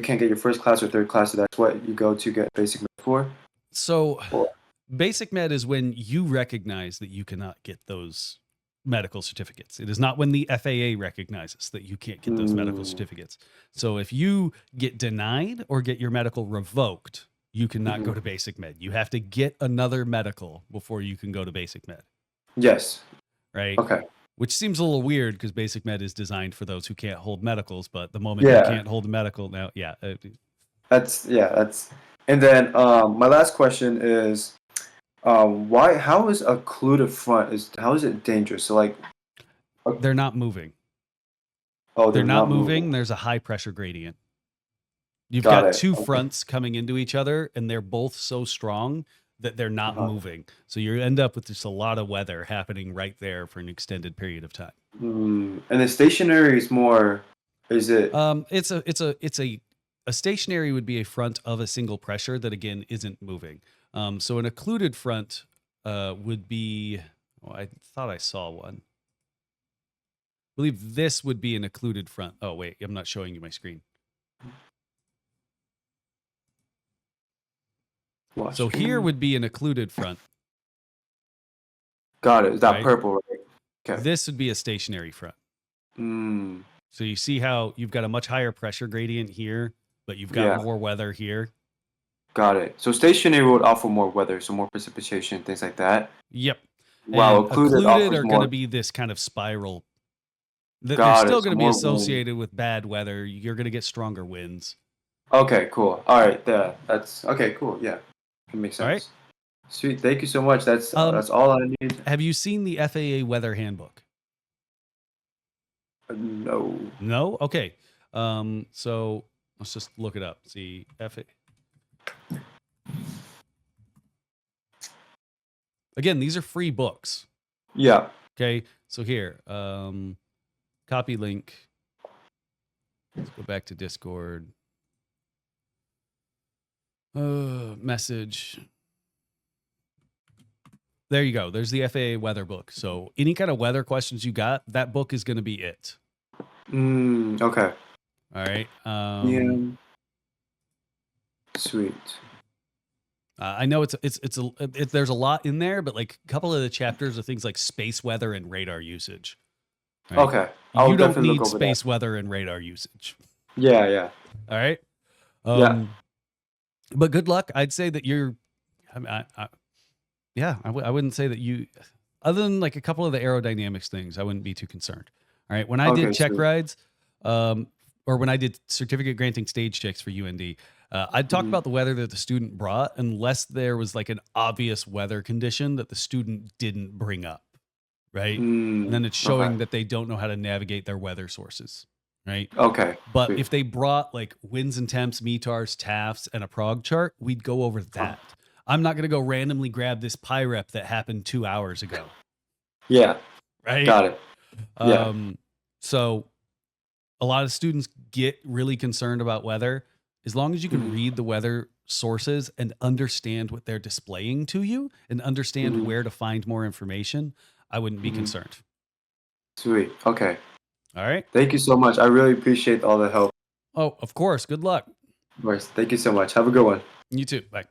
can't get your first class or third class. So that's what you go to get basic med for. So Or- basic med is when you recognize that you cannot get those medical certificates. It is not when the FAA recognizes that you can't get those medical certificates. So if you get denied or get your medical revoked, you cannot go to basic med. You have to get another medical before you can go to basic med. Yes. Right? Okay. Which seems a little weird because basic med is designed for those who can't hold medicals, but the moment Yeah. you can't hold a medical now, yeah. That's and then my last question is how is occluded front how is it dangerous? So like They're not moving. oh They're not moving. There's a high pressure gradient. You've Got got it. two Okay. fronts coming into each other, and they're both so strong that they're not moving. So you end up with just a lot of weather happening right there for an extended period of time. And the stationary is more. Is it? It's a stationary would be a front of a single pressure that again isn't moving. So an occluded front would be. Oh, I thought I saw one. I believe this would be an occluded front. Oh wait, I'm not showing you my screen. So here would be an occluded front. Got it. Is that right? purple? Right? Okay. This would be a stationary front. Mm, So you see how you've got a much higher pressure gradient here, but you've got Yeah. more weather here. got it. So stationary would offer more weather, so more precipitation, things like that. Yep. Wow, And occluded offers are going more. to be this kind of spiral. They're Got it. still So going to be more wind. associated with bad weather. You're going to get stronger winds. Okay, cool. All right, that's okay. Cool. Yeah, it makes All right. sense. Sweet. Thank you so much. That's all I need. Have you seen the FAA weather handbook? No. No? Okay. So let's just look it up. See FAA. Again, these are free books. Yeah. Okay. So here, copy link. Let's go back to Discord. Message. There you go. There's the FAA weather book. So any kind of weather questions you got, that book is going to be it. Okay. All right. Yeah. Sweet. I know there's a lot in there, but like a couple of the chapters are things like space weather and radar usage. Right? Okay. I'll You don't definitely need look over space weather and radar usage. Yeah. Yeah. All right. Yeah. But good luck. I'd say that you're. I wouldn't say that you. Other than like a couple of the aerodynamics things, I wouldn't be too concerned. All right. When I did check rides, or when I did certificate granting stage checks for UND, I'd talk about the weather that the student brought, unless there was like an obvious weather condition that the student didn't bring up, right? And then it's showing that they don't know how to navigate their weather sources, right? Okay. But Sweet. if they brought like winds and temps, METARs, TAFs, and a prog chart, we'd go over that. I'm not going to go randomly grab this PIREP that happened 2 hours ago. Yeah. Right? Got it. Yeah. So a lot of students get really concerned about weather. As long as you can read the weather sources and understand what they're displaying to you and understand where to find more information, I wouldn't be concerned. Sweet. Okay. All right. Thank you so much. I really appreciate all the help. Oh, of course. Good luck. Of course. Thank you so much. Have a good one. You too. Bye.